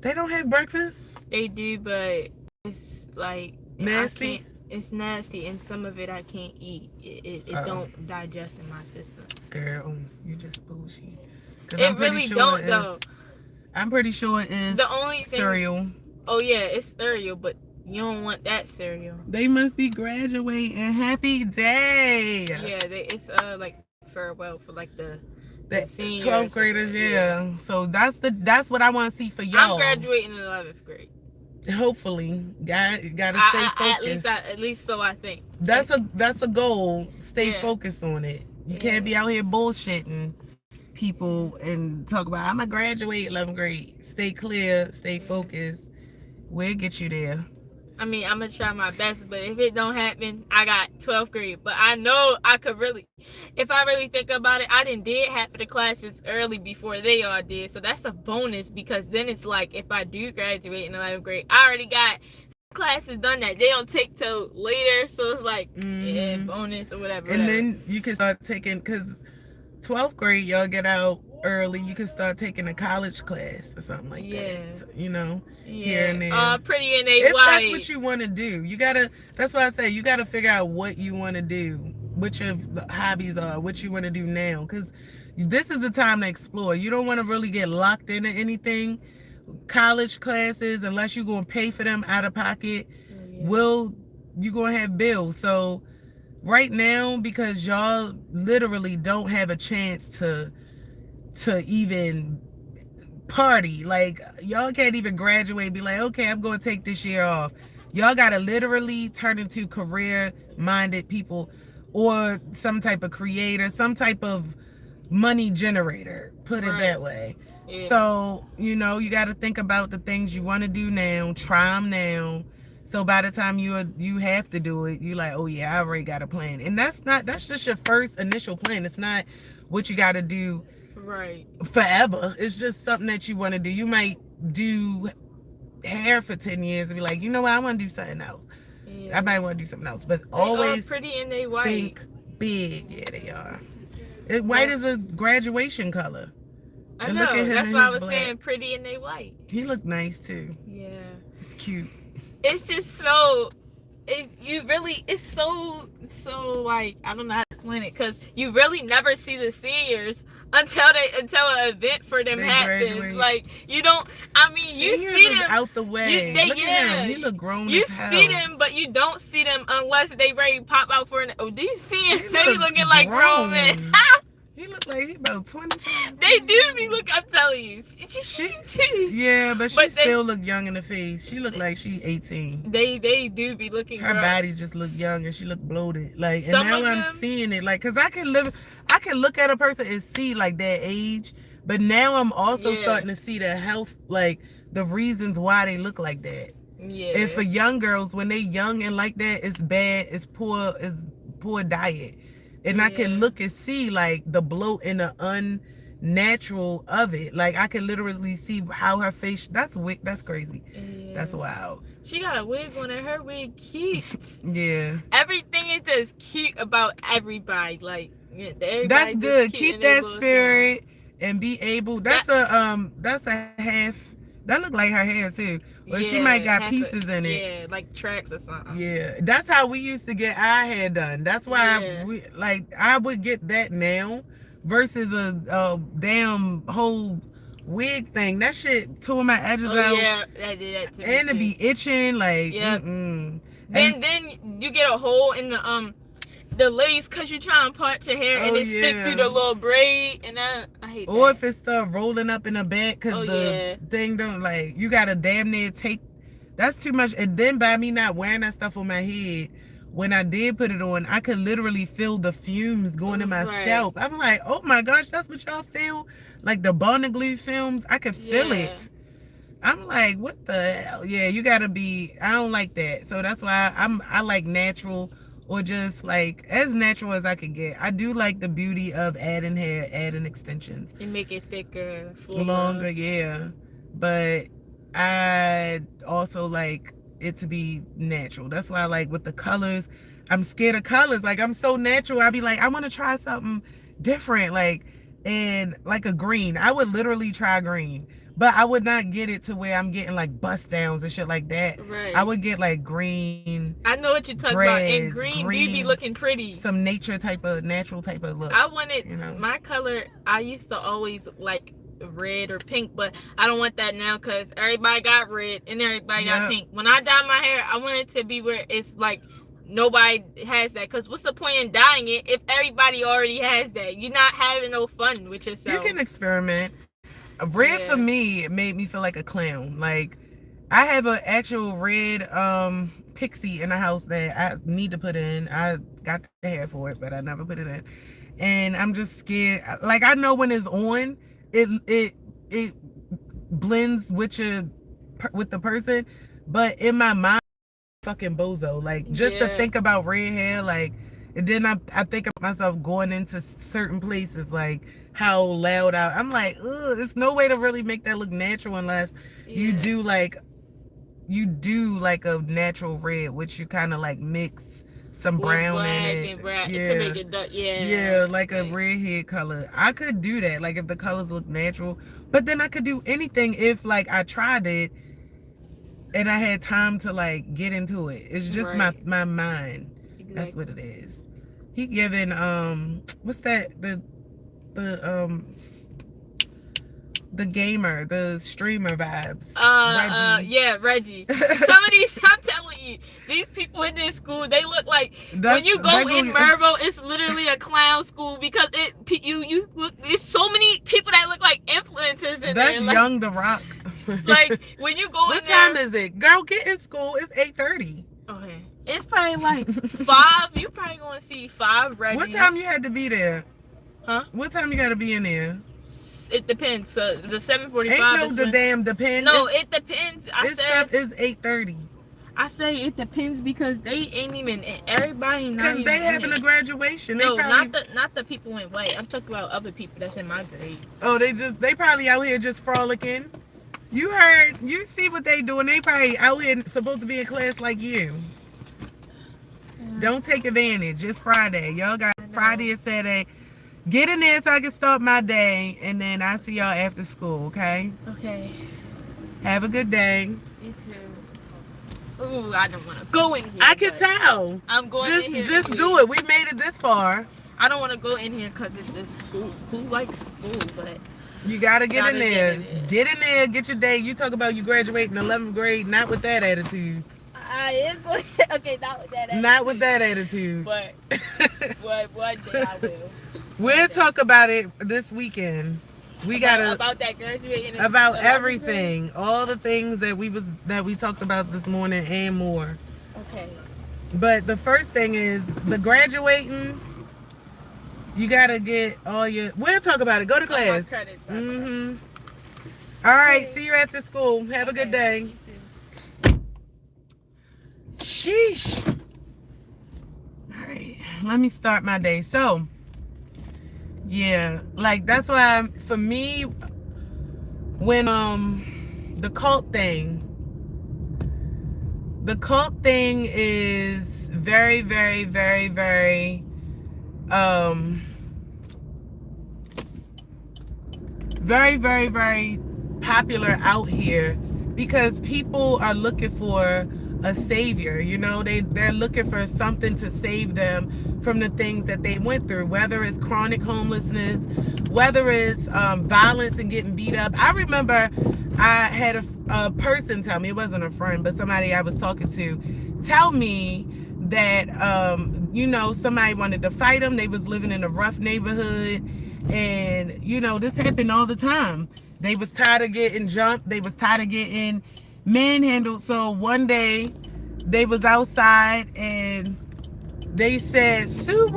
They don't have breakfast? they do, but it's like Nasty? It's nasty, and some of it I can't eat. It don't digest in my system. Girl, you just bougie. It really don't though. I'm pretty sure it is The only thing, cereal. Oh yeah, it's cereal, but you don't want that cereal. They must be graduating. Happy day. Yeah, it's like farewell for like the seniors. 12th graders, yeah. So that's what I want to see for y'all. I'm graduating in 11th grade. Hopefully, gotta stay focused. At least so I think. That's a goal. Stay Yeah. focused on it. You can't be out here bullshitting people and talk about I'm gonna graduate 11th grade. Stay clear, stay focused. We'll get you there. I mean, I'm gonna try my best, but if it don't happen, I got 12th grade. But I know I could really, if I really think about it, I did half of the classes early before they all did. So that's a bonus because then it's like if I do graduate in 11th grade, I already got classes done that they don't take till later. So it's like, yeah, bonus or whatever. And then you can start taking, because 12th grade, y'all get out early. You can start taking a college class or something like that. So, here and there. Pretty in a If white. that's what you want to do, that's why I say you gotta figure out what you want to do, what your hobbies are, what you want to do now, because this is the time to explore. You don't want to really get locked into anything. College classes, unless you're going to pay for them out of pocket, you're going to have bills. So right now, because y'all literally don't have a chance to even party, like y'all can't even graduate and be like, okay, I'm going to take this year off. Y'all got to literally turn into career minded people or some type of creator, some type of money generator, put it that way. So you got to think about the things you want to do now, try them now, so by the time you have to do it, you like, oh yeah, I already got a plan. And that's just your first initial plan. It's not what you got to do forever. It's just something that you want to do. You might do hair for 10 years and be like, you know what, I want to do something else. I might want to do something else, but always pretty and they white. think big. Yeah, they are. White is a graduation color. I know. That's why I was saying pretty and they white. He looked nice too. Yeah. It's cute. It's just so. It's so like, I don't know how to explain it, because you really never see the seniors until an event for them happens. Graduate. Like you don't. I mean, Seniors you see is them out the way. Look at him. He look grown You as hell. see them, but you don't see them unless they ready to pop out for an. Oh, these seniors, He they be look looking like grown men. He look like he about 25. They do be look. I'm telling you. Yeah, but she But they- still look young in the face. She look like she 18. They do be looking. Her girl. body just look young and she look bloated. Like, and Some now of I'm them- seeing it. Like, cause I can look at a person and see like their age. But now I'm also Yeah. starting to see the health, like the reasons why they look like that. Yeah. And for young girls, when they young and like that, it's bad. It's poor diet. And I can Yeah. look and see like the bloat and the unnatural of it. Like I can literally see how her face. That's crazy. Yeah. That's wild. She got a wig on and her wig cute. Yeah. Everything is just cute about everybody. Like everybody That's just good. cute Keep in their that little spirit and be able. That's a half. That look like her hair too. But she might got half pieces in it. Yeah, like tracks or something. Yeah, that's how we used to get our hair done. That's why Yeah. I would get that now versus a damn whole wig thing. That shit tore my edges Oh out. yeah, I did that too. And it be itching like. Yep. Mm-mm. Then you get a hole in the lace because you're trying to part your hair and Oh, it stick yeah. through the little braid, and I hate Or that. if it start rolling up in the back because Oh, the thing don't like, you gotta damn near take. That's too much. And then by me not wearing that stuff on my head, when I did put it on, I could literally feel the fumes going in my Right. scalp. I'm like, oh my gosh, that's what y'all feel? Like the Barnaglue fumes, I could feel Yeah. it. I'm like, what the hell? Yeah, you gotta be. I don't like that. So that's why I like natural or just like as natural as I could get. I do like the beauty of adding hair, adding extensions. And make it thicker, fuller. Longer, yeah. But I also like it to be natural. That's why I like with the colors. I'm scared of colors. Like I'm so natural. I be like, I want to try something different. Like, and like a green. I would literally try green. But I would not get it to where I'm getting like bust downs and shit like that. Right. I would get like green, I know what you're talking about. And dreads, green do be looking pretty. some natural type of look. I wanted you know. my color. I used to always like red or pink, but I don't want that now because everybody got red and everybody got Yep. pink. When I dye my hair, I want it to be where it's like nobody has that. Because what's the point in dyeing it if everybody already has that? You're not having no fun with yourself. You can experiment. Red for me, it made me feel like a clown. Like I have an actual red pixie in the house that I need to put in. I got the hair for it, but I never put it in. And I'm just scared. Like I know when it's on, it blends with the person, but in my mind, fucking bozo. Like just to Yeah. think about red hair, like, and then I think of myself going into certain places, like how loud I'm like, ugh, there's no way to really make that look natural unless you Yeah. do like a natural red, which you kind of like mix some With brown black in it. and brown Yeah. to make it dark. Yeah. Yeah, like a Right. redhead color. I could do that, like if the colors look natural. But then I could do anything if like I tried it and I had time to like get into it. It's just Right. my mind. That's Exactly. what it is. He giving what's that? The gamer, the streamer vibes. Reggie. Yeah, Reggie. Some of these, I'm telling you, these people in this school, they look like when you go in Mervo, it's literally a clown school because you look. There's so many people that look like influencers in That's there. Like, Young the Rock. like when you go What in there. time is it? Girl, get in school. It's 8:30. Okay, it's probably like 5. You probably gonna see 5 Reggies. What time you had to be there? Huh? What time you got to be in there? It depends. So the 7:45. Ain't no is the when- damn depend. No, it depends. It's 8:30. I say it depends because they ain't even everybody. Because they having a graduation. No, they probably, not the people in white. I'm talking about other people that's in my grade. Oh, they probably out here just frolicking. You see what they doing. They probably out here supposed to be in class like you. Don't take advantage. It's Friday. Y'all got Friday and Saturday. Get in there so I can start my day, and then I see y'all after school, okay? Okay. Have a good day. Me too. Ooh, I don't want to go in here. I can but tell. I'm going in here. Just do it. We made it this far. I don't want to go in here because it's just school. Who likes school? But You gotta get Gotta in there. get in there. Get in there. Get your day. You talk about you graduating 11th grade, not with that attitude. I am going. Okay, not with that. Not with that attitude. But one day I will. We'll talk about it this weekend. We gotta about that graduating in about 11th grade. everything, all the things that we talked about this morning and more. Okay. But the first thing is the graduating. You gotta get all your. We'll talk about it. Go to All my class. credits. Mm-hmm. All right. Okay. See you after school. Have a good day. You too. Sheesh. All right. Let me start my day. So, yeah, like that's why for me, when the cult thing is very, very, very, very very, very, very popular out here because people are looking for a savior. You know, they're looking for something to save them from the things that they went through, whether it's chronic homelessness, whether it's violence and getting beat up. I remember I had a person tell me, it wasn't a friend, but somebody I was talking to, tell me that you know, somebody wanted to fight them. They was living in a rough neighborhood, and you know, this happened all the time. They was tired of getting jumped. They was tired of getting manhandled. So one day they was outside and they said Sue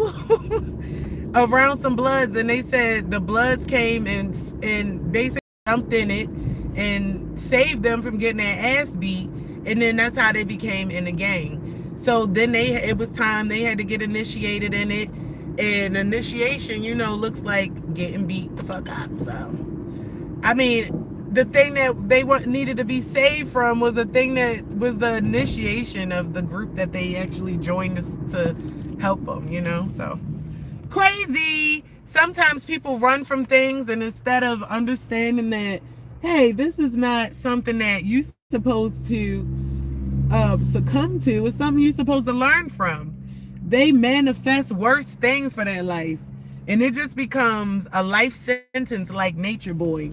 around some bloods, and they said the bloods came and basically jumped in it and saved them from getting their ass beat, and then that's how they became in the gang. So then it was time they had to get initiated in it, and initiation, you know, looks like getting beat the fuck up. So I mean, the thing that they needed to be saved from was the thing that was the initiation of the group that they actually joined to help them, you know? So, crazy! Sometimes people run from things, and instead of understanding that, hey, this is not something that you're supposed to succumb to, it's something you're supposed to learn from. They manifest worse things for their life. And it just becomes a life sentence like Nature Boy.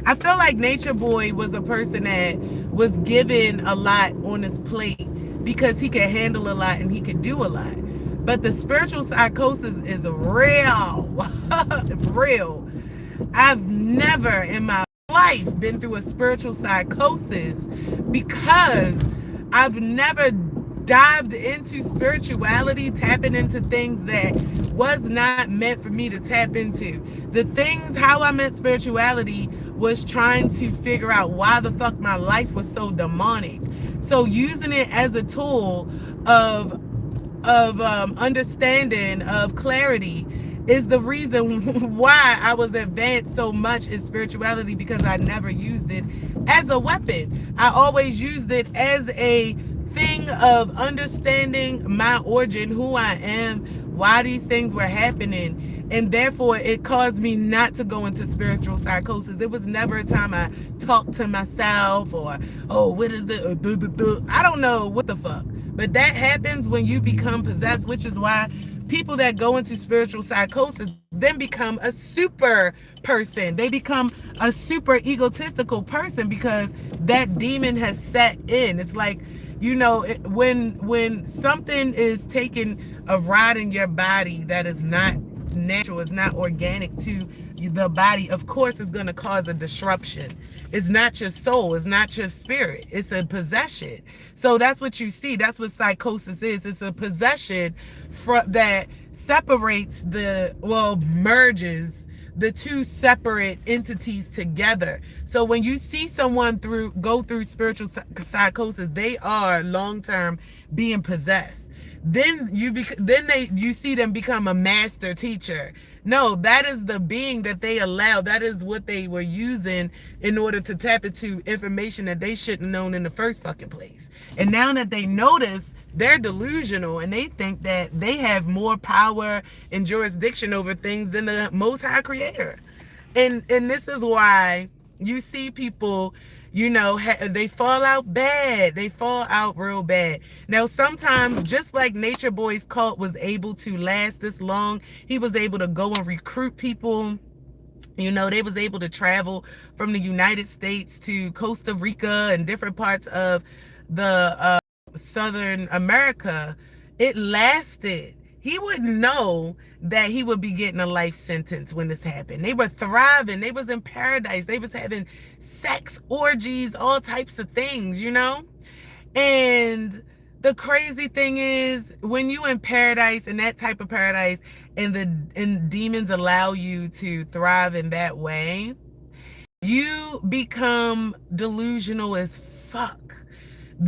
I feel like Nature Boy was a person that was given a lot on his plate because he could handle a lot and he could do a lot. But the spiritual psychosis is real. Real. I've never in my life been through a spiritual psychosis because I've never dived into spirituality, tapping into things that was not meant for me to tap into. The things how I met spirituality was trying to figure out why the fuck my life was so demonic. So using it as a tool of understanding, of clarity, is the reason why I was advanced so much in spirituality, because I never used it as a weapon. I always used it as a thing of understanding my origin, who I am, why these things were happening, and therefore it caused me not to go into spiritual psychosis. It was never a time I talked to myself or, oh, what is it? I don't know what the fuck. But that happens when you become possessed, which is why people that go into spiritual psychosis then become a super person. They become a super egotistical person because that demon has set in. It's like, you know, when something is taking a ride in your body that is not natural, is not organic to the body, of course it's going to cause a disruption. It's not your soul, it's not your spirit, it's a possession. So that's what you see. That's what psychosis is. It's a possession that separates merges the two separate entities together. So when you see someone go through spiritual psychosis, they are long-term being possessed. Then you see them become a master teacher. No, that is the being that they allow. That is what they were using in order to tap into information that they shouldn't have known in the first fucking place. And now that they notice, they're delusional and they think that they have more power and jurisdiction over things than the Most High Creator. And this is why you see people, you know, they fall out bad. They fall out real bad. Now, sometimes, just like Nature Boy's cult was able to last this long, he was able to go and recruit people. You know, they was able to travel from the United States to Costa Rica and different parts of the Southern America. It lasted. he wouldn't know that he would be getting a life sentence when this happened. They were thriving. They was in paradise. They was having sex orgies, all types of things, you know? And the crazy thing is, when you in paradise, in that type of paradise, and demons allow you to thrive in that way, you become delusional as fuck.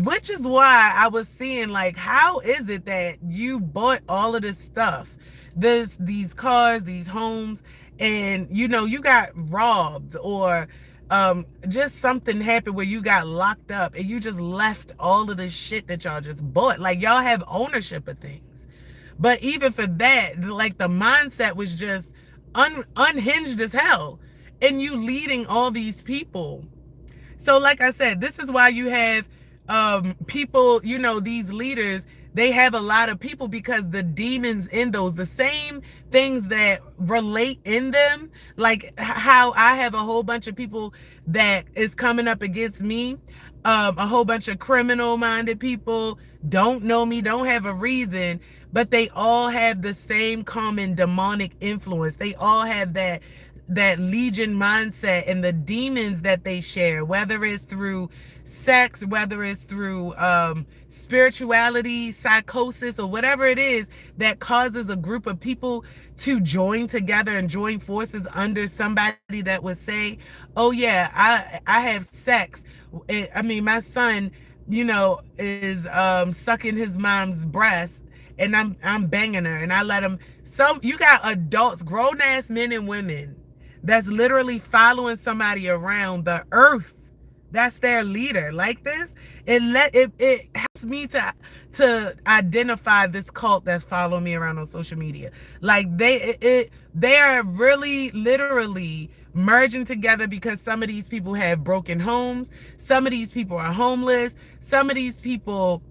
Which is why I was seeing, like, how is it that you bought all of this stuff, these cars, these homes, and you got robbed, or just something happened where you got locked up and you just left all of this shit that y'all just bought. Like, y'all have ownership of things. But even for that, like, the mindset was just unhinged as hell. And you leading all these people. So like I said, this is why you have people, these leaders, they have a lot of people, because the demons in those, the same things that relate in them, like how I have a whole bunch of people that is coming up against me, a whole bunch of criminal minded people, don't know me, don't have a reason, but they all have the same common demonic influence. They all have that legion mindset, and the demons that they share, whether it's through sex, whether it's through spirituality, psychosis, or whatever it is that causes a group of people to join together and join forces under somebody that would say, oh yeah, I have sex. I mean, my son, is sucking his mom's breast, and I'm banging her, and I let him. You got adults, grown ass men and women, that's literally following somebody around the earth. That's their leader. Like this, it helps me to identify this cult that's following me around on social media. Like they are really literally merging together, because some of these people have broken homes, some of these people are homeless, some of these people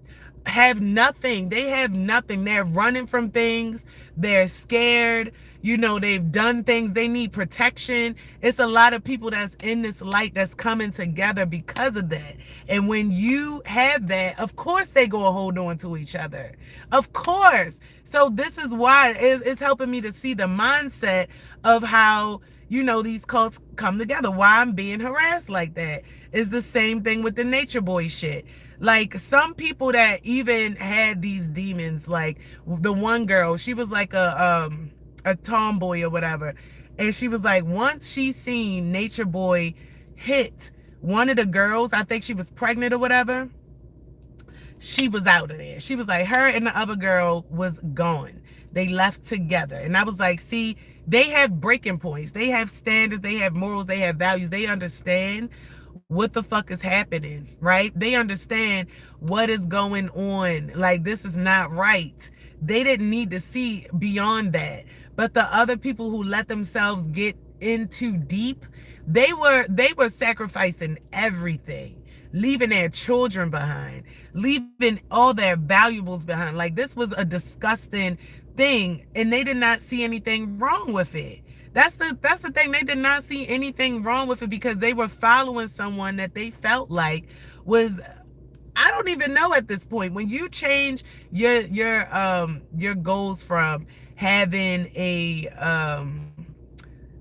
have nothing. They have nothing. They're running from things. They're scared. They've done things. They need protection. It's a lot of people that's in this light that's coming together because of that. And when you have that, of course they go and hold on to each other. Of course. So this is why it's helping me to see the mindset of how, these cults come together. Why I'm being harassed like that is the same thing with the nature boy shit. Like, some people that even had these demons, like the one girl, she was like a tomboy or whatever, and she was like, once she seen Nature Boy hit one of the girls, I think she was pregnant or whatever, she was out of there. She was like, her and the other girl was gone. They left together. And I was like, see, they have breaking points. They have standards. They have morals. They have values. They understand what the fuck is happening, right? They understand what is going on. Like, this is not right. They didn't need to see beyond that. But the other people who let themselves get in too deep, they were sacrificing everything, leaving their children behind, leaving all their valuables behind. Like, this was a disgusting thing, and they did not see anything wrong with it. That's the thing. They did not see anything wrong with it, because they were following someone that they felt like was, I don't even know at this point. When you change your goals from having a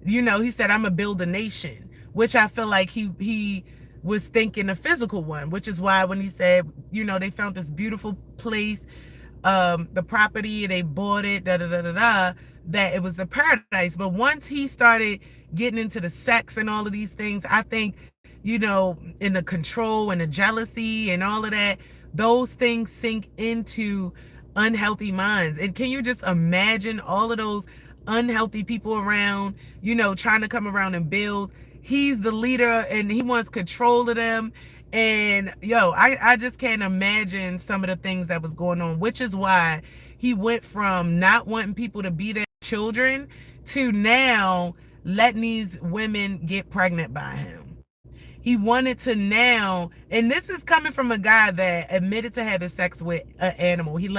he said, I'm gonna build a nation, which I feel like he was thinking a physical one, which is why when he said, they found this beautiful place, the property, they bought it, that it was a paradise. But once he started getting into the sex and all of these things, I think, in the control and the jealousy and all of that, those things sink into unhealthy minds. And can you just imagine all of those unhealthy people around, trying to come around and build? He's the leader and he wants control of them. And I just can't imagine some of the things that was going on, which is why he went from not wanting people to be their children to now letting these women get pregnant by him. He wanted to now, and this is coming from a guy that admitted to having sex with an animal. He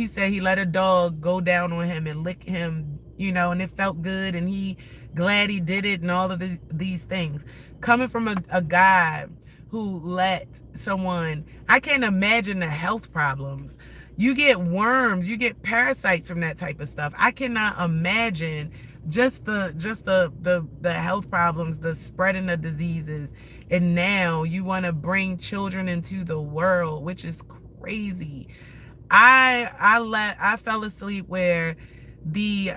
said he let a dog go down on him and lick him, and it felt good, and he glad he did it, and all of these things. Coming from a guy who let someone, I can't imagine the health problems. You get worms, you get parasites from that type of stuff. I cannot imagine just the health problems, the spreading of diseases. And now you want to bring children into the world, which is crazy. I fell asleep where the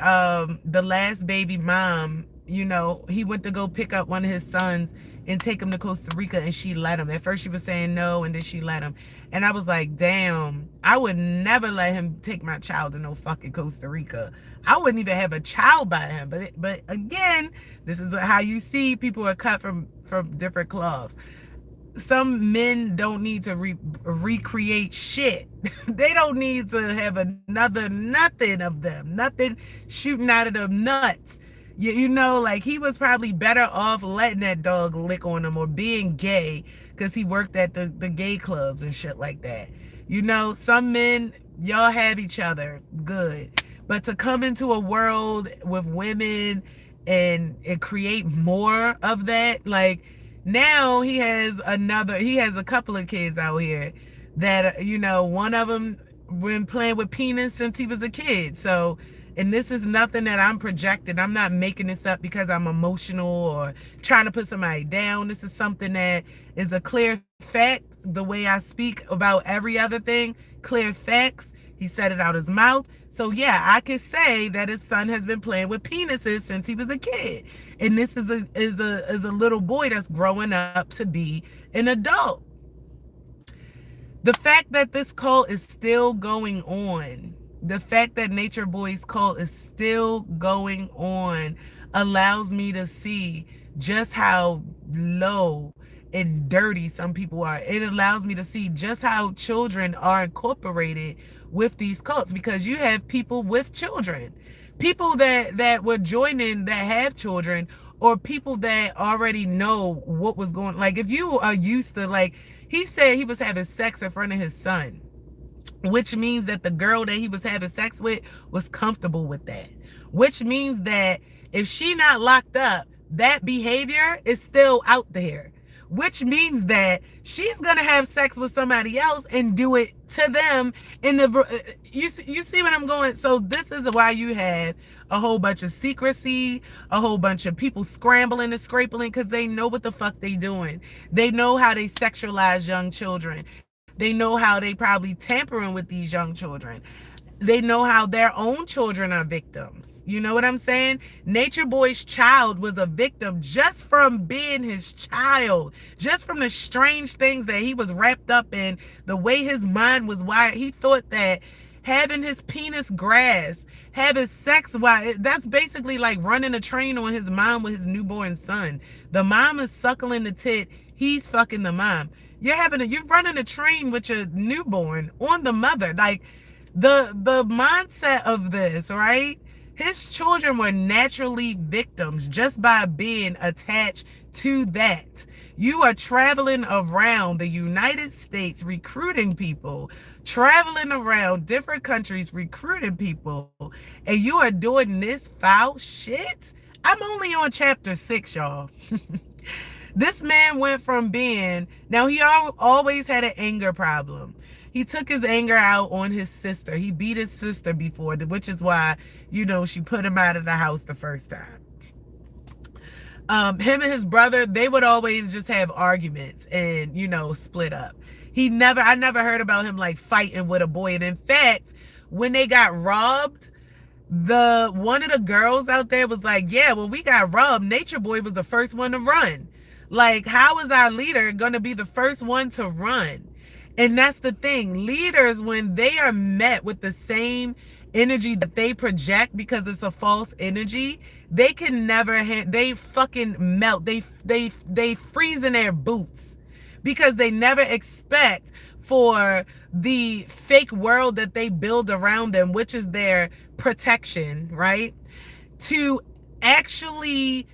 last baby mom, he went to go pick up one of his sons and take him to Costa Rica, and she let him. At first she was saying no, and then she let him. And I was like, damn, I would never let him take my child to no fucking Costa Rica. I wouldn't even have a child by him. But again, this is how you see people are cut from different cloths. Some men don't need to recreate shit. They don't need to have another nothing of them, nothing shooting out of them nuts. Like he was probably better off letting that dog lick on him or being gay because he worked at the gay clubs and shit like that. Some men, y'all have each other, good. But to come into a world with women and create more of that, like, now he has a couple of kids out here that, one of them been playing with penis since he was a kid. So, and this is nothing that I'm projecting. I'm not making this up because I'm emotional or trying to put somebody down. This is something that is a clear fact. The way I speak about every other thing, clear facts. He said it out his mouth. So yeah, I could say that his son has been playing with penises since he was a kid. And this is a little boy that's growing up to be an adult. The fact that this cult is still going on, the fact that Nature Boy's cult is still going on allows me to see just how low and dirty some people are. It allows me to see just how children are incorporated with these cults, because you have people with children, people that were joining that have children, or people that already know what was going. Like, if you are used to, like, he said he was having sex in front of his son, which means that the girl that he was having sex with was comfortable with that, which means that if she not locked up, that behavior is still out there, which means that she's gonna have sex with somebody else and do it to them in the, you see what I'm going. So this is why you have a whole bunch of secrecy, a whole bunch of people scrambling and scraping, because they know what the fuck they doing. They know how they sexualize young children. They know how they probably tampering with these young children. They know how their own children are victims. You know what I'm saying? Nature Boy's child was a victim just from being his child, just from the strange things that he was wrapped up in, the way his mind was wired. He thought that having his penis grasped, having sex, that's basically like running a train on his mom with his newborn son. The mom is suckling the tit, he's fucking the mom. You're running a train with your newborn on the mother. Like, the mindset of this, right? His children were naturally victims just by being attached to that. You are traveling around the United States recruiting people, traveling around different countries recruiting people, and you are doing this foul shit? I'm only on chapter 6, y'all. This man went from being, now he always had an anger problem. He took his anger out on his sister. He beat his sister before, which is why, she put him out of the house the first time. Him and his brother, they would always just have arguments and, split up. I never heard about him like fighting with a boy. And in fact, when they got robbed, one of the girls out there was like, yeah, when we got robbed, Nature Boy was the first one to run. Like, how is our leader going to be the first one to run? And that's the thing. Leaders, when they are met with the same energy that they project, because it's a false energy, they can never, they fucking melt. They freeze in their boots, because they never expect for the fake world that they build around them, which is their protection, right, to actually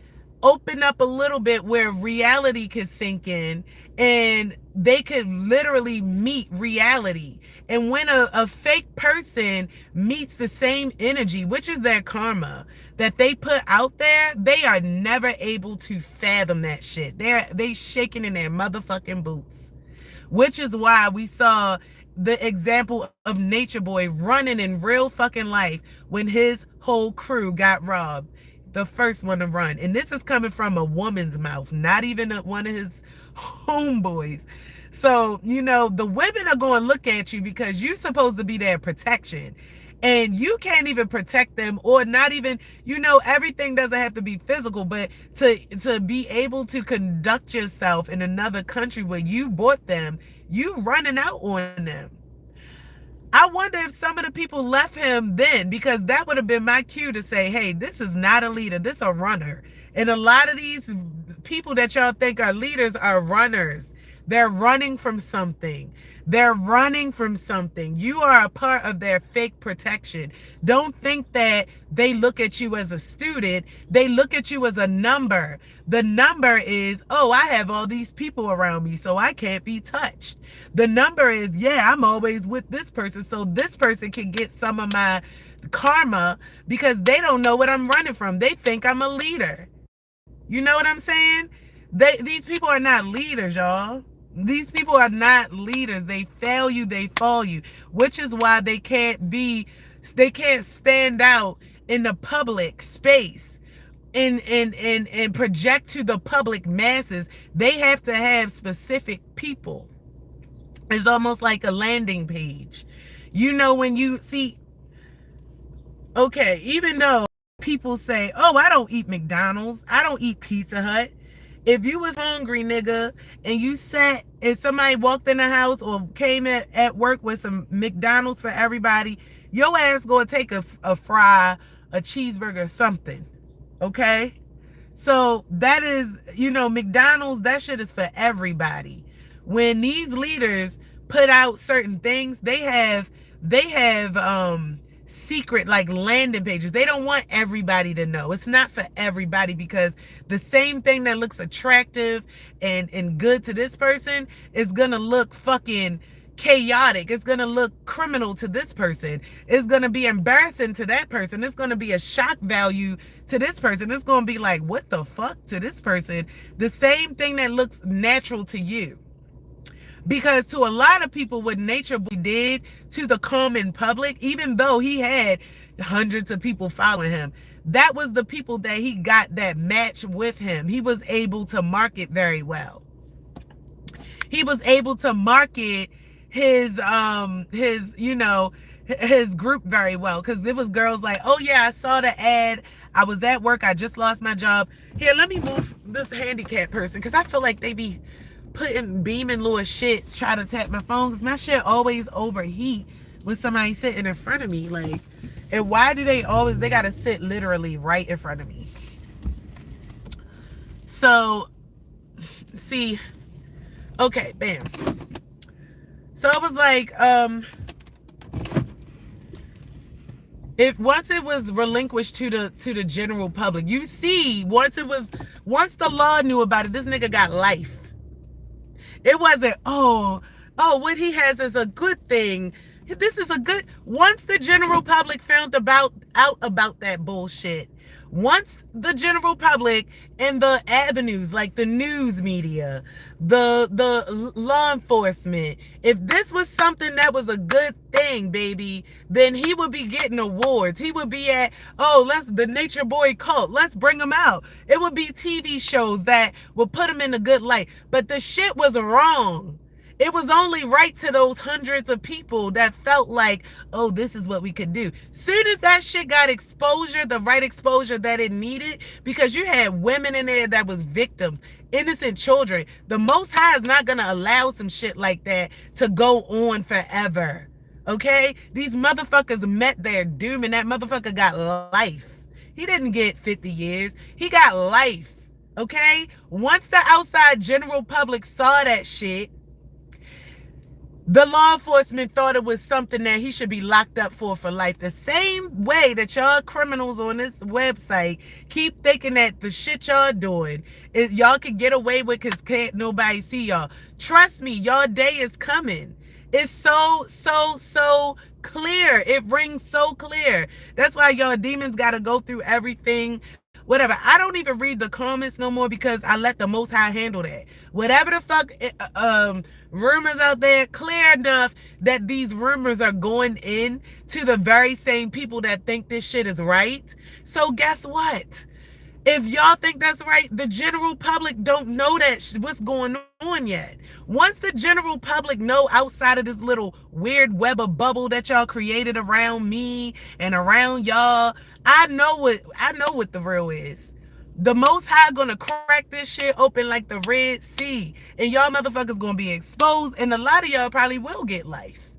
open up a little bit where reality could sink in and they could literally meet reality. And when a fake person meets the same energy, which is their karma that they put out there, they are never able to fathom that shit. They shaking in their motherfucking boots. Which is why we saw the example of Nature Boy running in real fucking life when his whole crew got robbed. The first one to run. And this is coming from a woman's mouth, not even one of his homeboys. So, the women are going to look at you because you're supposed to be their protection. And you can't even protect them, or not even, everything doesn't have to be physical, but to be able to conduct yourself in another country where you bought them, you running out on them. I wonder if some of the people left him then, because that would have been my cue to say, hey, this is not a leader, this is a runner. And a lot of these people that y'all think are leaders are runners. They're running from something. They're running from something. You are a part of their fake protection. Don't think that they look at you as a student. They look at you as a number. The number is, oh, I have all these people around me, so I can't be touched. The number is, yeah, I'm always with this person, so this person can get some of my karma because they don't know what I'm running from. They think I'm a leader. You know what I'm saying? These people are not leaders, y'all. These people are not leaders. They fail you, they fall you, which is why they can't stand out in the public space and project to the public masses. They have to have specific people. It's almost like a landing page. When you see, okay, even though people say, oh, I don't eat McDonald's, I don't eat Pizza Hut. If you was hungry, nigga, and you sat and somebody walked in the house or came at work with some McDonald's for everybody, your ass gonna take a fry, a cheeseburger, something. Okay? So that is, McDonald's, that shit is for everybody. When these leaders put out certain things, they have secret like landing pages. They don't want everybody to know. It's not for everybody, because the same thing that looks attractive and good to this person is gonna look fucking chaotic. It's gonna look criminal to this person. It's gonna be embarrassing to that person. It's gonna be a shock value to this person. It's gonna be like, what the fuck to this person? The same thing that looks natural to you. Because to a lot of people, what Nature Boy did to the common public, even though he had hundreds of people following him, that was the people that he got that match with him. He was able to market very well. He was able to market his group very well, because it was girls like, oh yeah, I saw the ad, I was at work, I just lost my job. Here, let me move this handicapped person, because I feel like they be beaming little shit, try to tap my phone, because my shit always overheat when somebody sitting in front of me. Like, and why do they gotta sit literally right in front of me? So, see, okay, bam. So I was like, once it was relinquished to the general public, you see, once the law knew about it, this nigga got life. It wasn't, what he has is a good thing. This is a good, once the general public found out about that bullshit, once the general public and the avenues like the news media, the law enforcement, if this was something that was a good thing, baby, then he would be getting awards. He would be at, the Nature Boy cult, let's bring him out. It would be TV shows that would put him in a good light. But the shit was wrong. It was only right to those hundreds of people that felt like, oh, this is what we could do. Soon as that shit got exposure, the right exposure that it needed, because you had women in there that was victims, innocent children. The Most High is not going to allow some shit like that to go on forever. Okay? These motherfuckers met their doom, and that motherfucker got life. He didn't get 50 years. He got life. Okay? Once the outside general public saw that shit, the law enforcement thought it was something that he should be locked up for life. The same way that y'all criminals on this website keep thinking that the shit y'all doing is y'all can get away with because can't nobody see y'all. Trust me, y'all day is coming. It's so clear. It rings so clear. That's why y'all demons got to go through everything whatever. I don't even read the comments no more because I let the Most High handle that. Whatever the fuck rumors out there, clear enough that these rumors are going in to the very same people that think this shit is right. So guess what? If y'all think that's right, the general public don't know that what's going on yet. Once the general public know outside of this little weird web of bubble that y'all created around me and around y'all, I know what the real is. The Most High gonna crack this shit open like the Red Sea, and y'all motherfuckers gonna be exposed, and a lot of y'all probably will get life.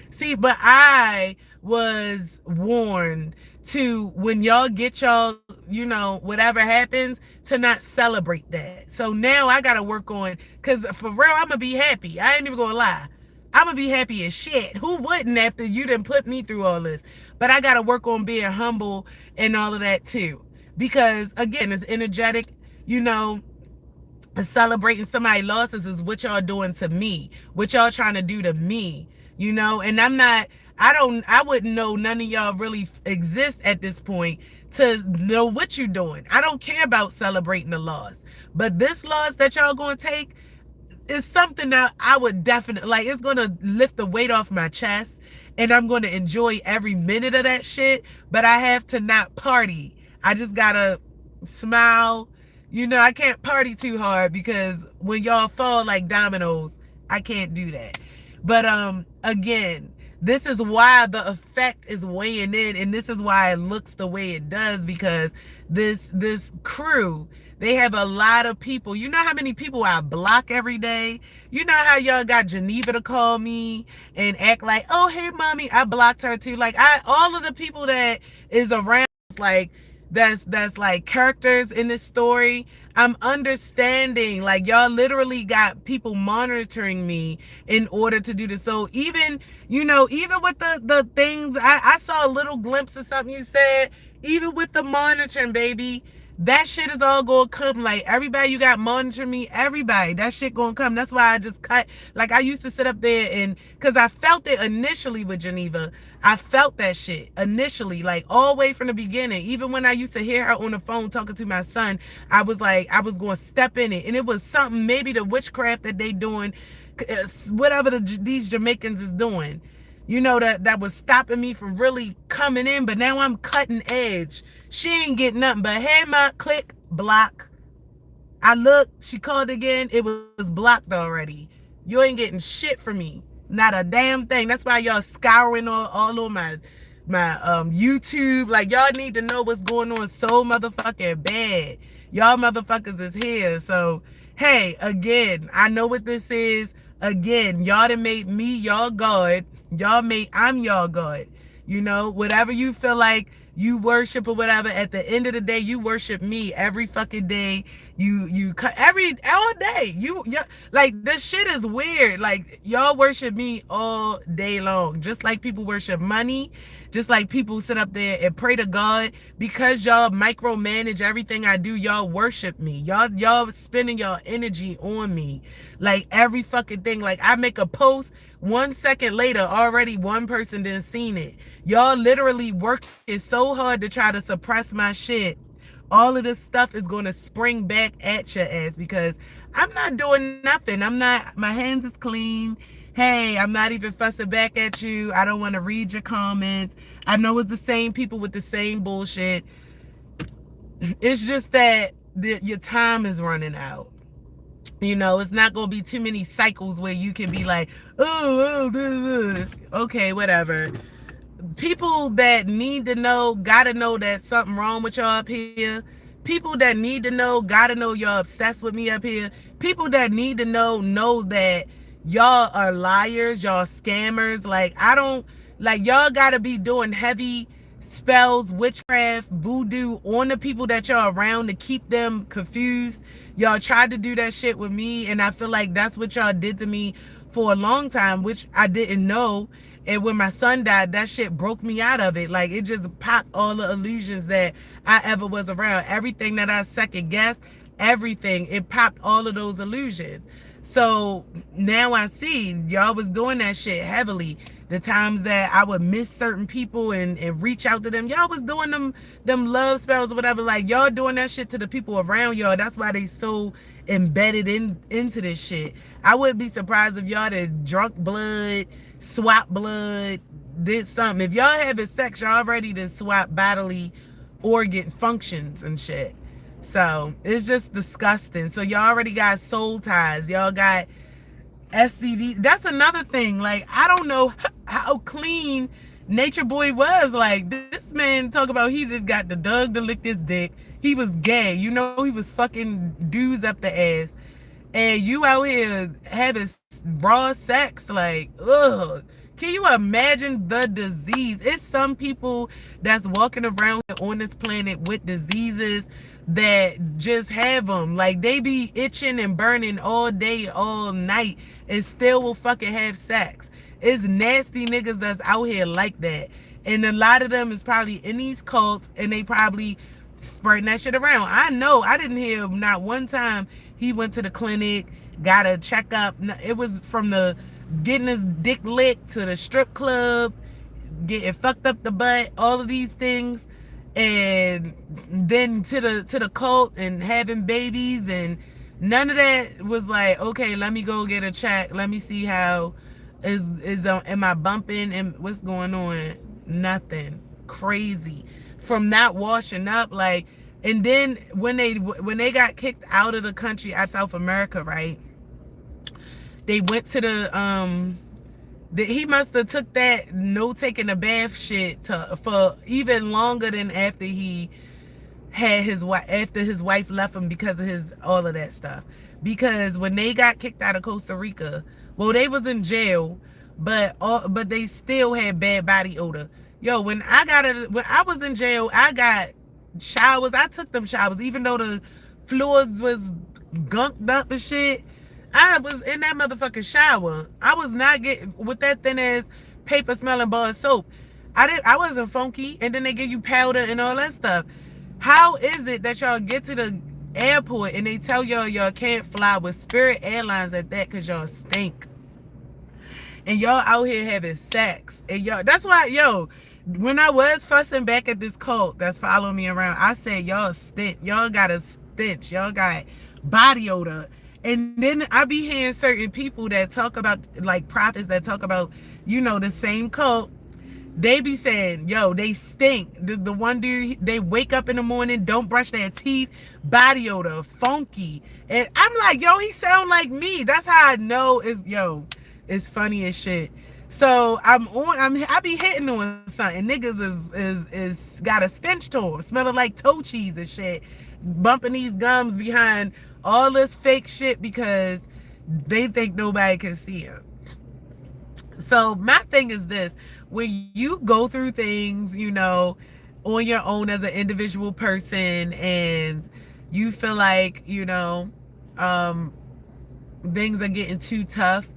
See, but I was warned to, when y'all get y'all, whatever happens, to not celebrate that. So now I gotta work on, because for real, I'm gonna be happy. I ain't even gonna lie. I'm gonna be happy as shit. Who wouldn't after you done put me through all this? But I gotta work on being humble and all of that too. Because again, it's energetic, celebrating somebody's losses is what y'all doing to me, what y'all trying to do to me, and I wouldn't know none of y'all really exist at this point to know what you doing. I don't care about celebrating the loss, but this loss that y'all gonna take is something that I would definitely, like, it's gonna lift the weight off my chest, and I'm gonna enjoy every minute of that shit, but I have to not party. I just gotta smile. I can't party too hard because when y'all fall like dominoes, I can't do that. But again, this is why the effect is weighing in, and this is why it looks the way it does, because this crew, they have a lot of people. You know how many people I block every day? You know how y'all got Geneva to call me and act like, oh, hey, mommy, I blocked her too. Like, all of the people that is around, like, that's like characters in this story, I'm understanding, like, y'all literally got people monitoring me in order to do this. So even with the things, I saw a little glimpse of something you said, even with the monitoring, baby, that shit is all gonna come. Like, everybody you got monitoring me, everybody, that shit gonna come. That's why I just cut. Like, I used to sit up there and, because I felt it initially with Geneva. I felt that shit initially, like, all the way from the beginning. Even when I used to hear her on the phone talking to my son, I was like, I was going to step in it. And it was something, maybe the witchcraft that they doing, whatever these Jamaicans is doing, that was stopping me from really coming in. But now I'm cutting edge. She ain't getting nothing but, hey, ma, click, block. I looked, she called again, it was blocked already. You ain't getting shit from me. Not a damn thing. That's why y'all scouring all on my YouTube. Like, y'all need to know what's going on so motherfucking bad. Y'all motherfuckers is here. So, hey, again, I know what this is. Again, y'all done made me y'all God. I'm y'all God. Whatever you feel like you worship or whatever, at the end of the day, you worship me every fucking day. All day. Like, this shit is weird. Like, y'all worship me all day long. Just like people worship money. Just like people sit up there and pray to God. Because y'all micromanage everything I do, y'all worship me. Y'all spending y'all energy on me. Like, every fucking thing. Like, I make a post, 1 second later, already one person done seen it. Y'all literally working so hard to try to suppress my shit. All of this stuff is going to spring back at your ass, because I'm not doing nothing. My hands is clean. Hey, I'm not even fussing back at you. I don't want to read your comments. I know it's the same people with the same bullshit. It's just that your time is running out. It's not going to be too many cycles where you can be like, okay, whatever. People that need to know, gotta know that something wrong with y'all up here. People that need to know, gotta know y'all obsessed with me up here. People that need to know that y'all are liars, y'all scammers. Like, y'all gotta be doing heavy spells, witchcraft, voodoo on the people that y'all around to keep them confused. Y'all tried to do that shit with me, and I feel like that's what y'all did to me for a long time, which I didn't know. And when my son died, that shit broke me out of it. Like, it just popped all the illusions that I ever was around. Everything that I second guessed, everything, it popped all of those illusions. So now I see y'all was doing that shit heavily. the times that I would miss certain people and reach out to them. Y'all was doing them love spells or whatever. Like, y'all doing that shit to the people around y'all. That's why they so embedded into this shit. I wouldn't be surprised if y'all had drunk blood, swap blood, did something. If y'all having sex, y'all ready to swap bodily organ functions and shit. So it's just disgusting. So y'all already got soul ties. Y'all got STD. That's another thing. Like, I don't know how clean Nature Boy was. Like, this man talk about he just got the dug to lick his dick. He was gay. You know, he was fucking dudes up the ass. And you out here having raw sex. Like, ugh. Can you imagine the disease? It's some people that's walking around on this planet with diseases that just have them. Like, they be itching and burning all day, all night, and still will fucking have sex. It's nasty niggas that's out here like that. And a lot of them is probably in these cults, and they probably spreading that shit around. I know. I didn't hear not one time he went to the clinic, got a checkup. It was from the getting his dick licked to the strip club, getting fucked up the butt, all of these things, and then to the cult and having babies, and none of that was like, okay, let me go get a check, let me see how am I bumping and what's going on. Nothing. Crazy. From not washing up, like. And then when they got kicked out of the country, at South America, right, they went to he must have took that no taking a bath shit for even longer than after he had after his wife left him, because of all of that stuff. Because when they got kicked out of Costa Rica, well, they was in jail, but they still had bad body odor. Yo, when I was in jail, I got showers. I took them showers, even though the floors was gunked up and shit. I was in that motherfucking shower. I was not getting with that thin ass paper smelling bar of soap. I wasn't funky, and then they give you powder and all that stuff. How is it that y'all get to the airport and they tell y'all can't fly with Spirit Airlines at that because y'all stink? And y'all out here having sex. And y'all, that's why, yo, when I was fussing back at this cult that's following me around, I said, y'all stink. Y'all got a stench. Y'all got body odor. And then I be hearing certain people that talk about, like prophets that talk about, the same cult. They be saying, yo, they stink. The one dude, they wake up in the morning, don't brush their teeth, body odor, funky. And I'm like, yo, he sound like me. That's how I know it's funny as shit. So I be hitting on something. Niggas is got a stench to them, smelling like toe cheese and shit, bumping these gums behind all this fake shit because they think nobody can see them. So my thing is this: when you go through things, on your own as an individual person, and you feel like, things are getting too tough,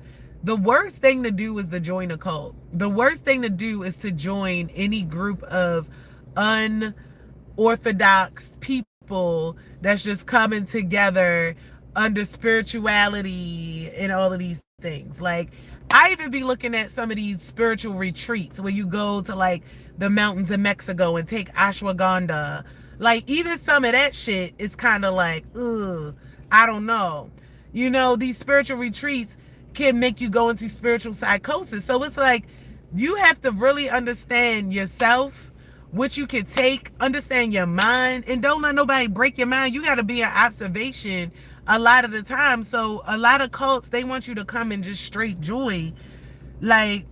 the worst thing to do is to join a cult. The worst thing to do is to join any group of unorthodox people that's just coming together under spirituality and all of these things. Like, I even be looking at some of these spiritual retreats where you go to like the mountains in Mexico and take ashwagandha. Like, even some of that shit is kind of like, ugh, I don't know. These spiritual retreats can make you go into spiritual psychosis. So it's like, you have to really understand yourself, what you can take, understand your mind, and don't let nobody break your mind. You got to be in observation a lot of the time. So a lot of cults, they want you to come and just straight join. Like,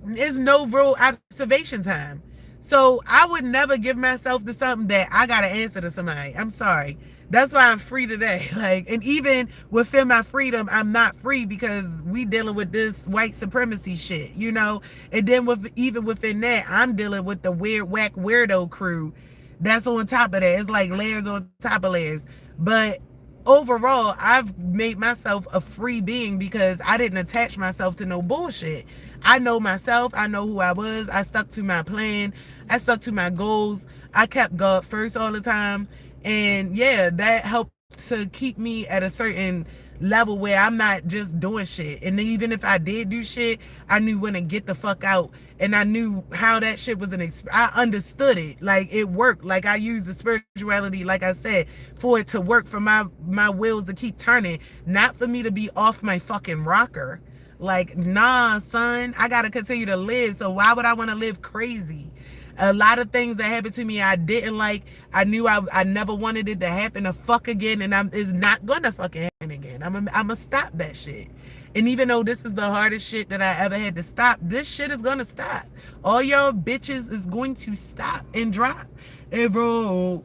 there's no real observation time. So I would never give myself to something that I got to answer to somebody. I'm sorry. That's why I'm free today. Like, and even within my freedom, I'm not free because we dealing with this white supremacy shit, And then even within that, I'm dealing with the weird, whack, weirdo crew that's on top of that. It's like layers on top of layers. But overall, I've made myself a free being because I didn't attach myself to no bullshit. I know myself. I know who I was. I stuck to my plan. I stuck to my goals. I kept God first all the time. And yeah, that helped to keep me at a certain level where I'm not just doing shit. And even if I did do shit, I knew when to get the fuck out. And I knew how that shit was I understood it. Like it worked. Like I used the spirituality, like I said, for it to work, for my wheels to keep turning, not for me to be off my fucking rocker. Like, nah, son, I gotta continue to live. So why would I want to live crazy? A lot of things that happened to me I didn't like. I knew I never wanted it to happen to fuck again, and it's not gonna fucking happen again. I'm gonna stop that shit. And even though this is the hardest shit that I ever had to stop, this shit is gonna stop. All y'all bitches is going to stop and drop and roll.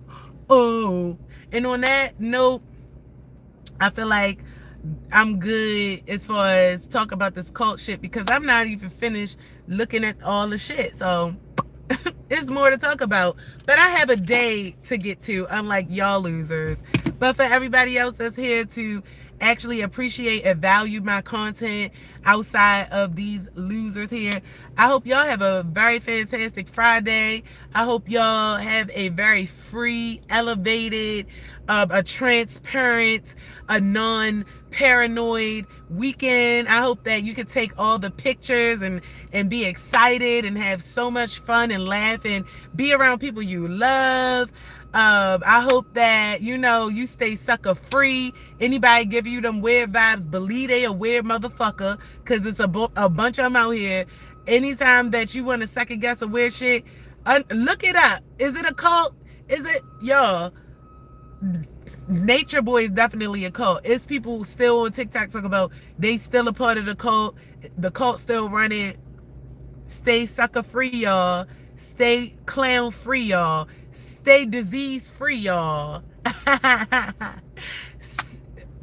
Oh, and on that note, I feel like I'm good as far as talk about this cult shit, because I'm not even finished looking at all the shit. So it's more to talk about, but I have a day to get to, unlike y'all losers. But for everybody else that's here to actually appreciate and value my content outside of these losers here, I hope y'all have a very fantastic Friday. I hope y'all have a very free, elevated, a transparent, a non-paranoid weekend. I hope that you can take all the pictures and be excited and have so much fun and laugh and be around people you love. I hope that, you stay sucker free. Anybody give you them weird vibes, believe they a weird motherfucker, because it's a bunch of them out here. Anytime that you want to second guess a weird shit, look it up. Is it a cult? Is it, y'all? Nature Boy is definitely a cult. It's people still on TikTok talking about they still a part of the cult. The cult still running. Stay sucker free, y'all. Stay clown free, y'all. Stay disease free, y'all.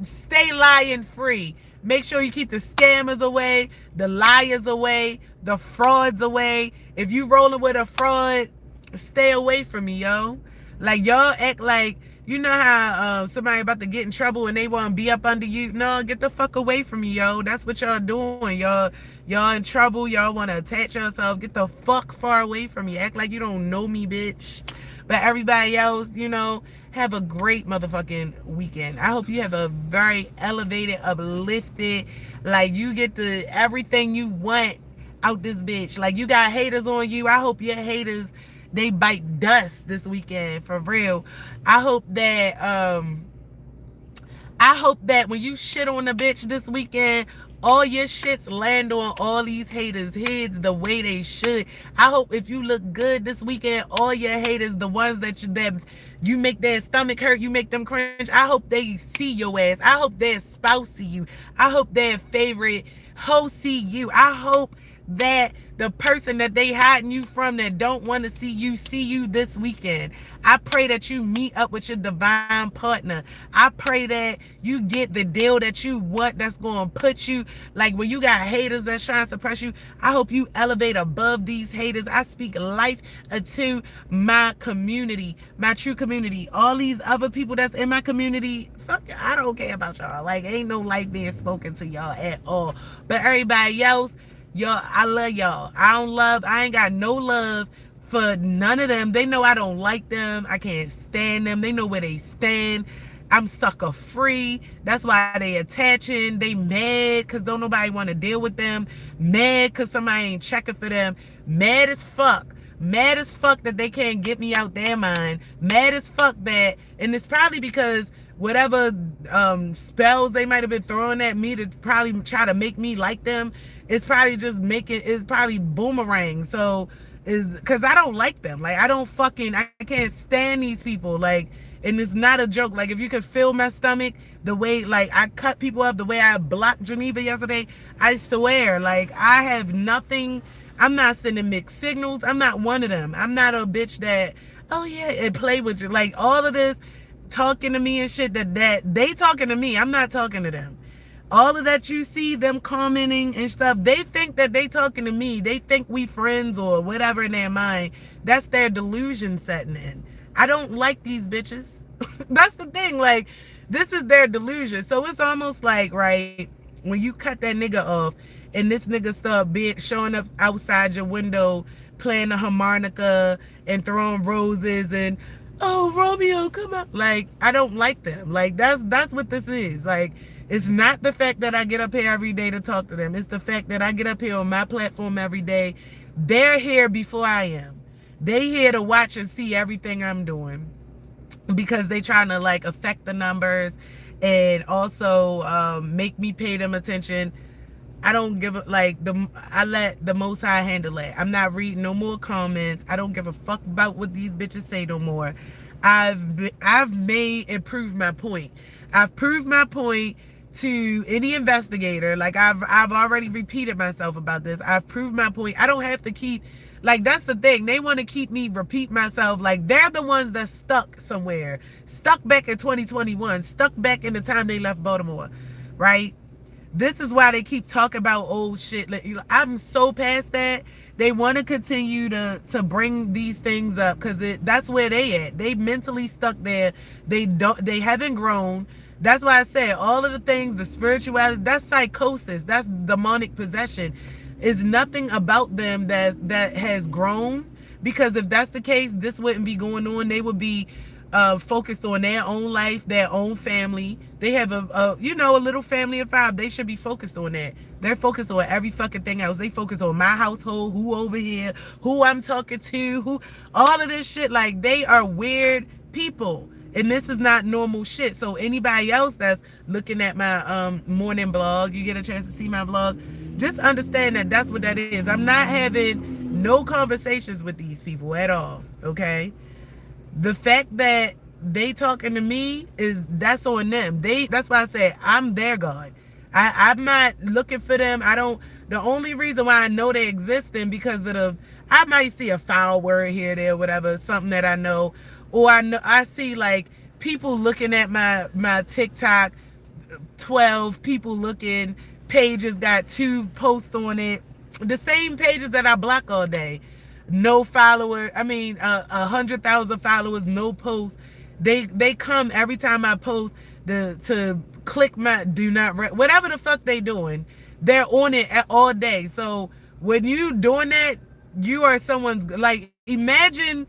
Stay lying free. Make sure you keep the scammers away, the liars away, the frauds away. If you rolling with a fraud, stay away from me, yo. Like, y'all act like, you know how somebody about to get in trouble and they want to be up under you? No, get the fuck away from me, yo. That's what y'all doing. Y'all in trouble. Y'all want to attach yourself. Get the fuck far away from me. Act like you don't know me, bitch. But everybody else, have a great motherfucking weekend. I hope you have a very elevated, uplifted, like you get the everything you want out this bitch. Like you got haters on you. I hope your haters, they bite dust this weekend, for real. I hope that when you shit on a bitch this weekend, all your shits land on all these haters' heads the way they should. I hope if you look good this weekend, all your haters, the ones that you make their stomach hurt, you make them cringe, I hope they see your ass. I hope their spouse see you. I hope their favorite hoe see you. I hope that the person that they hiding you from, that don't want to see you this weekend. I pray that you meet up with your divine partner. I pray that you get the deal that you want, that's going to put you, like when you got haters that's trying to suppress you, I hope you elevate above these haters. I speak life to my community, my true community. All these other people that's in my community, fuck, I don't care about y'all. Like, ain't no life being spoken to y'all at all. But everybody else, y'all, I love y'all. I ain't got no love for none of them. They know I don't like them. I can't stand them. They know where they stand. I'm sucker free. That's why they attaching. They mad because don't nobody want to deal with them. Mad because somebody ain't checking for them. Mad as fuck. Mad as fuck that they can't get me out their mind. Mad as fuck that, and it's probably because whatever spells they might have been throwing at me to probably try to make me like them, it's probably just it's probably boomerang. So is because I don't like them. Like I can't stand these people. Like, and it's not a joke. Like, if you could feel my stomach, the way like I cut people up, the way I blocked Geneva yesterday, I swear, like I have nothing. I'm not sending mixed signals. I'm not one of them. I'm not a bitch that, oh yeah, and play with you. Like all of this talking to me and shit, that they talking to me. I'm not talking to them. All of that you see them commenting and stuff, they think that they talking to me. They think we friends or whatever in their mind. That's their delusion setting in. I don't like these bitches. That's the thing. Like, this is their delusion. So it's almost like, right, when you cut that nigga off and this nigga start showing up outside your window playing the harmonica and throwing roses and, oh, Romeo, come on. Like, I don't like them. Like, that's what this is. Like, It's not the fact that I get up here every day to talk to them. It's the fact that I get up here on my platform every day. They're here before I am. They here to watch and see everything I'm doing because they trying to like affect the numbers and also make me pay them attention. I don't give a like I let the Most High handle it. I'm not reading no more comments. I don't give a fuck about what these bitches say no more. I've made and proved my point. I've proved my point to any investigator. Like I've already repeated myself about this. I've proved my point. I don't have to keep, like, that's the thing. They want to keep me repeat myself. Like, they're the ones that stuck somewhere, stuck back in 2021, stuck back in the time they left Baltimore, right? This is why they keep talking about old shit. I'm so past that. They want to continue to bring these things up because that's where they at. They mentally stuck there. They haven't grown. That's why I said all of the things, the spirituality, that's psychosis. That's demonic possession. Is nothing about them that has grown, because if that's the case, this wouldn't be going on. They would be focused on their own life, their own family. They have a little family of 5. They should be focused on that. They're focused on every fucking thing else. They focus on my household, who over here, who I'm talking to, who, all of this shit. Like, they are weird people. And this is not normal shit. So anybody else that's looking at my morning blog, you get a chance to see my blog, just understand that that's what that is. I'm not having no conversations with these people at all, okay? The fact that they talking to me that's on them. That's why I said I'm their God. I'm not looking for them. The only reason why I know they existing because of I might see a foul word here, there, whatever, something that I know. Or I see like people looking at my TikTok, 12 people looking, pages got 2 posts on it. The same pages that I block all day. No follower. 100,000 followers, no posts. They come every time I post to click my do not whatever the fuck they doing. They're on it all day. So when you doing that, you are someone's, like, imagine.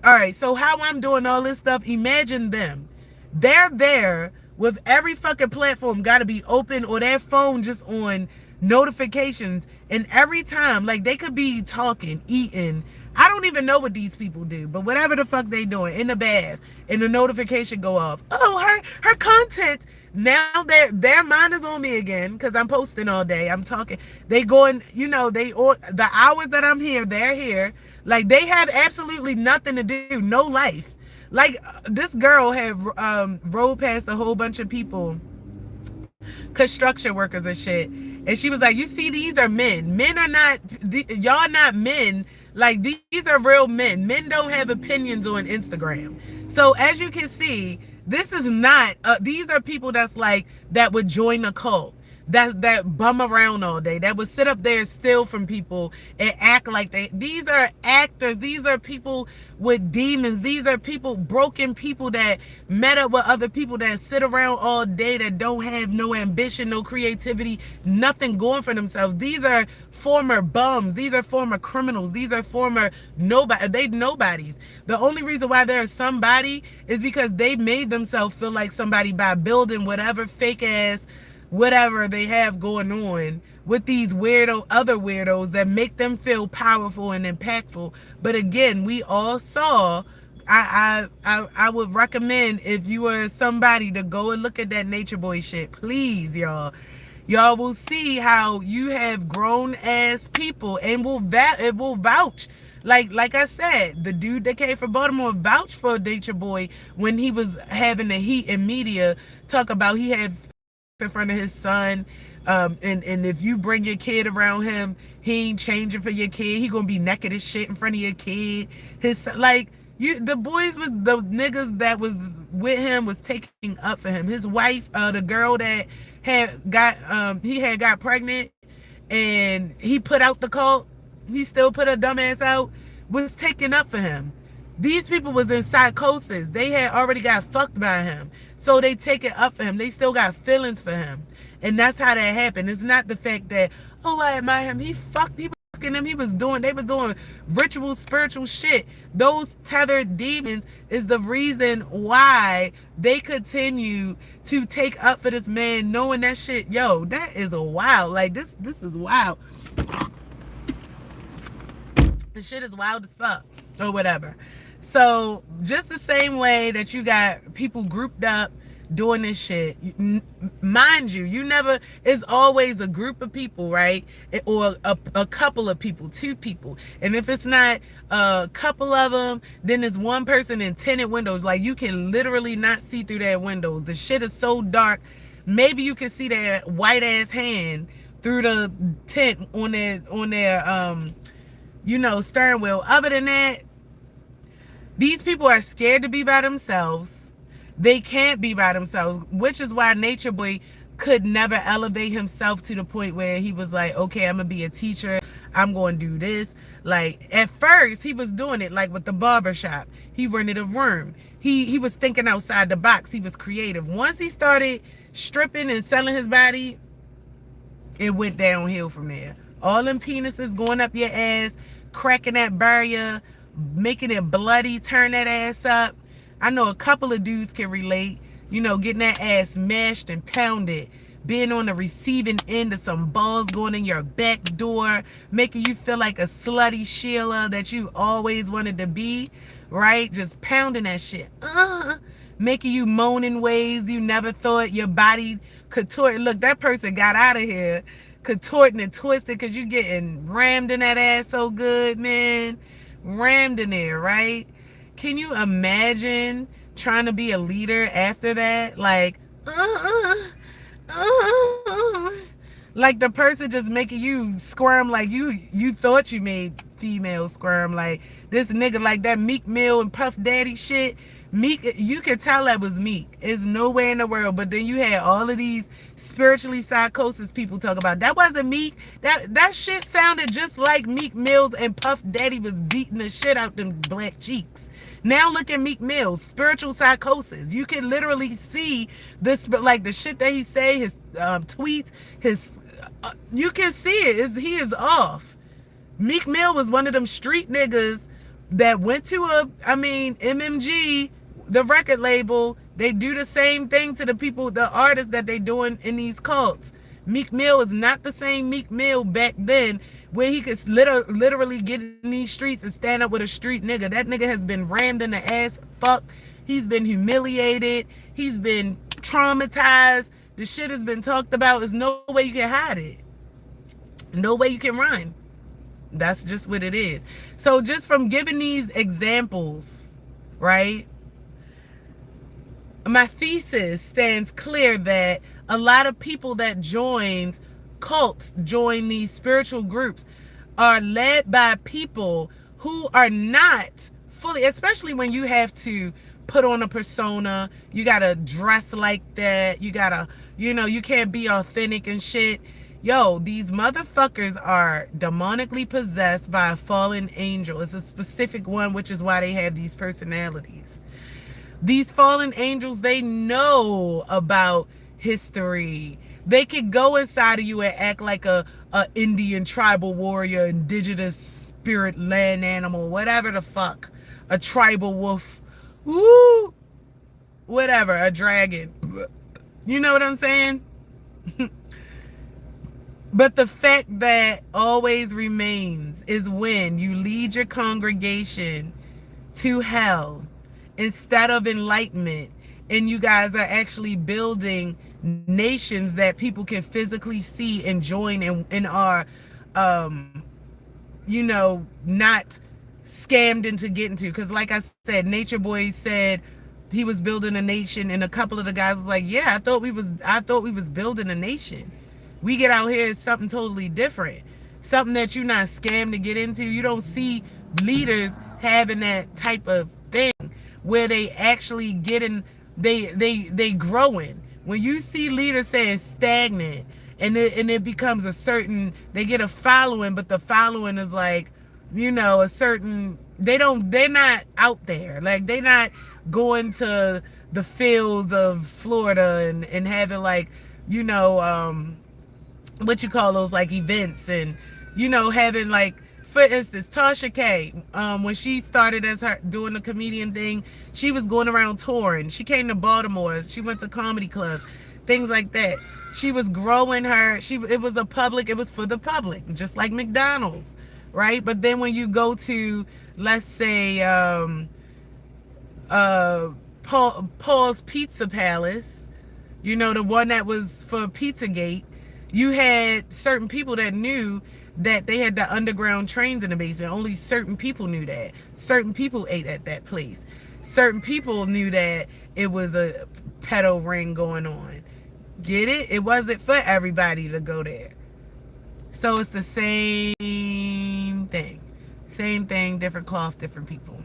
All right, so how I'm doing all this stuff, imagine them. They're there with every fucking platform got to be open or their phone just on notifications. And every time, like, they could be talking, eating. I don't even know what these people do, but whatever the fuck they doing, in the bath, and the notification go off. Oh, her content. Now their mind is on me again because I'm posting all day. I'm talking. They going, the hours that I'm here, they're here. Like, they have absolutely nothing to do, no life. Like, this girl had rolled past a whole bunch of people, construction workers and shit, and she was like, you see, these are men. Men are not, y'all not men. Like, these are real men. Men don't have opinions on Instagram. So as you can see, this is not, these are people that's like, that would join a cult. That bum around all day, that would sit up there and steal from people and act like these are actors. These are people with demons. These are broken people that met up with other people that sit around all day, that don't have no ambition, no creativity, nothing going for themselves. These are former bums. These are former criminals. These are former nobodies. The only reason why they're somebody is because they made themselves feel like somebody by building whatever fake ass whatever they have going on with these other weirdos that make them feel powerful and impactful. But again, we all saw, I would recommend, if you are somebody, to go and look at that Nature Boy shit. Please, y'all will see how you have grown ass people, and it will vouch. Like I said, the dude that came from Baltimore vouched for Nature Boy when he was having the heat in media, talk about he had in front of his son, and if you bring your kid around him, he ain't changing for your kid. He gonna be naked as shit in front of your kid. The boys was the niggas that was with him was taking up for him. His wife, the girl that had got pregnant, and he put out the cult. He still put her dumb ass out. Was taking up for him. These people was in psychosis. They had already got fucked by him. So they take it up for him. They still got feelings for him. And that's how that happened. It's not the fact that, oh, I admire him. He them. They was doing ritual, spiritual shit. Those tethered demons is the reason why they continue to take up for this man, knowing that shit. Yo, that is a wild. Like this is wild. The shit is wild as fuck or whatever. So just the same way that you got people grouped up doing this shit, mind you, it's always a group of people, right? Or a couple of people, two people. And if it's not a couple of them, then it's one person in tinted windows. Like you can literally not see through their windows. The shit is so dark. Maybe you can see their white ass hand through the tint on their steering wheel. Other than that, these people are scared to be by themselves. They can't be by themselves, which is why Nature Boy could never elevate himself to the point where he was like, okay, I'm gonna be a teacher. I'm going to do this. Like at first he was doing it like with the barbershop. He rented a room. He was thinking outside the box. He was creative. Once he started stripping and selling his body, it went downhill from there. All them penises going up your ass, cracking that barrier, making it bloody, turn that ass up. I know a couple of dudes can relate, getting that ass mashed and pounded, being on the receiving end of some balls going in your back door, making you feel like a slutty Sheila that you always wanted to be, right? Just pounding that shit. Making you moan in ways you never thought your body contort. Look, that person got out of here contorting and twisted because you getting rammed in that ass so good, man. Rammed in there, right? Can you imagine trying to be a leader after that? Like, like the person just making you squirm like you thought you made females squirm. Like this nigga, like that Meek Mill and Puff Daddy shit. Meek, you could tell that was Meek. It's nowhere in the world. But then you had all of these spiritually psychosis people talk about that wasn't Meek. That shit sounded just like Meek Mills and Puff Daddy was beating the shit out them black cheeks. Now look at Meek Mills, spiritual psychosis. You can literally see this, but like the shit that he say, his tweets, you can see it. He is off. Meek Mill was one of them street niggas that went to MMG, the record label. They do the same thing to the people, the artists that they doing in these cults. Meek Mill is not the same Meek Mill back then where he could literally get in these streets and stand up with a street nigga. That nigga has been rammed in the ass, fucked. He's been humiliated. He's been traumatized. The shit has been talked about. There's no way you can hide it. No way you can run. That's just what it is. So just from giving these examples, right? My thesis stands clear that a lot of people that join these spiritual groups are led by people who are not fully, especially when you have to put on a persona, you gotta dress like that, you gotta, you can't be authentic and shit. Yo, these motherfuckers are demonically possessed by a fallen angel. It's a specific one, which is why they have these personalities. These fallen angels, they know about history. They could go inside of you and act like a Indian tribal warrior, indigenous spirit, land animal, whatever the fuck. A tribal wolf. Woo! Whatever, a dragon. You know what I'm saying? But the fact that always remains is when you lead your congregation to hell instead of enlightenment, and you guys are actually building nations that people can physically see and join and are not scammed into getting to. Because like I said, Nature Boy said he was building a nation, and a couple of the guys was like, yeah, I thought we was building a nation. We get out here, it's something totally different, something that you're not scammed to get into. You don't see leaders having that type of thing where they actually getting, they growing. When you see leaders saying stagnant, and it becomes a certain, they get a following, but the following is like, a certain, they're not out there. Like, they're not going to the fields of Florida and having like, what you call those, like, events and, having like, for instance, Tasha K, when she started as her doing the comedian thing, she was going around touring. She came to Baltimore. She went to comedy clubs, things like that. She was growing her. It was it was for the public, just like McDonald's, right? But then when you go to, let's say, Paul's Pizza Palace, the one that was for Pizzagate, you had certain people that knew that they had the underground trains in the basement. Only certain people knew that. Certain people ate at that place. Certain people knew that it was a pedo ring going on. Get it? It wasn't for everybody to go there. So it's the same thing. Same thing, different cloth, different people.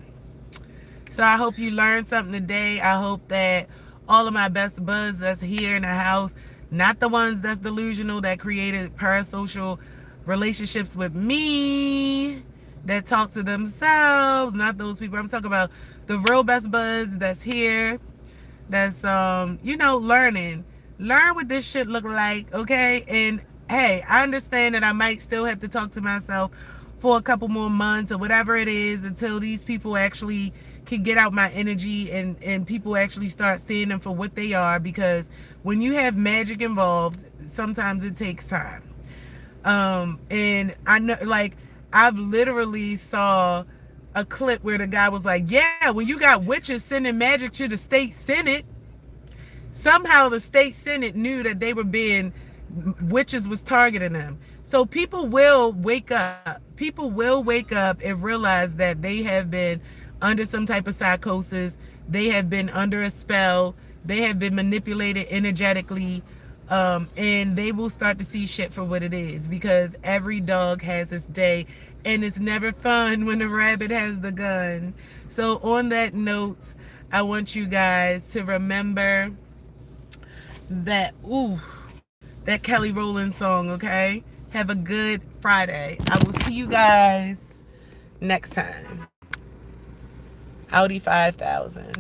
So I hope you learned something today. I hope that all of my best buds that's here in the house, not the ones that's delusional, that created parasocial relationships with me, that talk to themselves, not those people. I'm talking about the real best buds that's here, that's learning. Learn what this shit look like, okay? And hey, I understand that I might still have to talk to myself for a couple more months or whatever it is until these people actually can get out my energy and people actually start seeing them for what they are, because when you have magic involved, sometimes it takes time. And I know, like, I've literally saw a clip where the guy was like, yeah, when you got witches sending magic to the state senate, somehow the state senate knew that witches was targeting them. So people will wake up. People will wake up and realize that they have been under some type of psychosis. They have been under a spell. They have been manipulated energetically. And they will start to see shit for what it is, because every dog has its day, and it's never fun when the rabbit has the gun. So on that note, I want you guys to remember that that Kelly Rowland song, okay? Have a good Friday. I will see you guys next time. Audi 5000.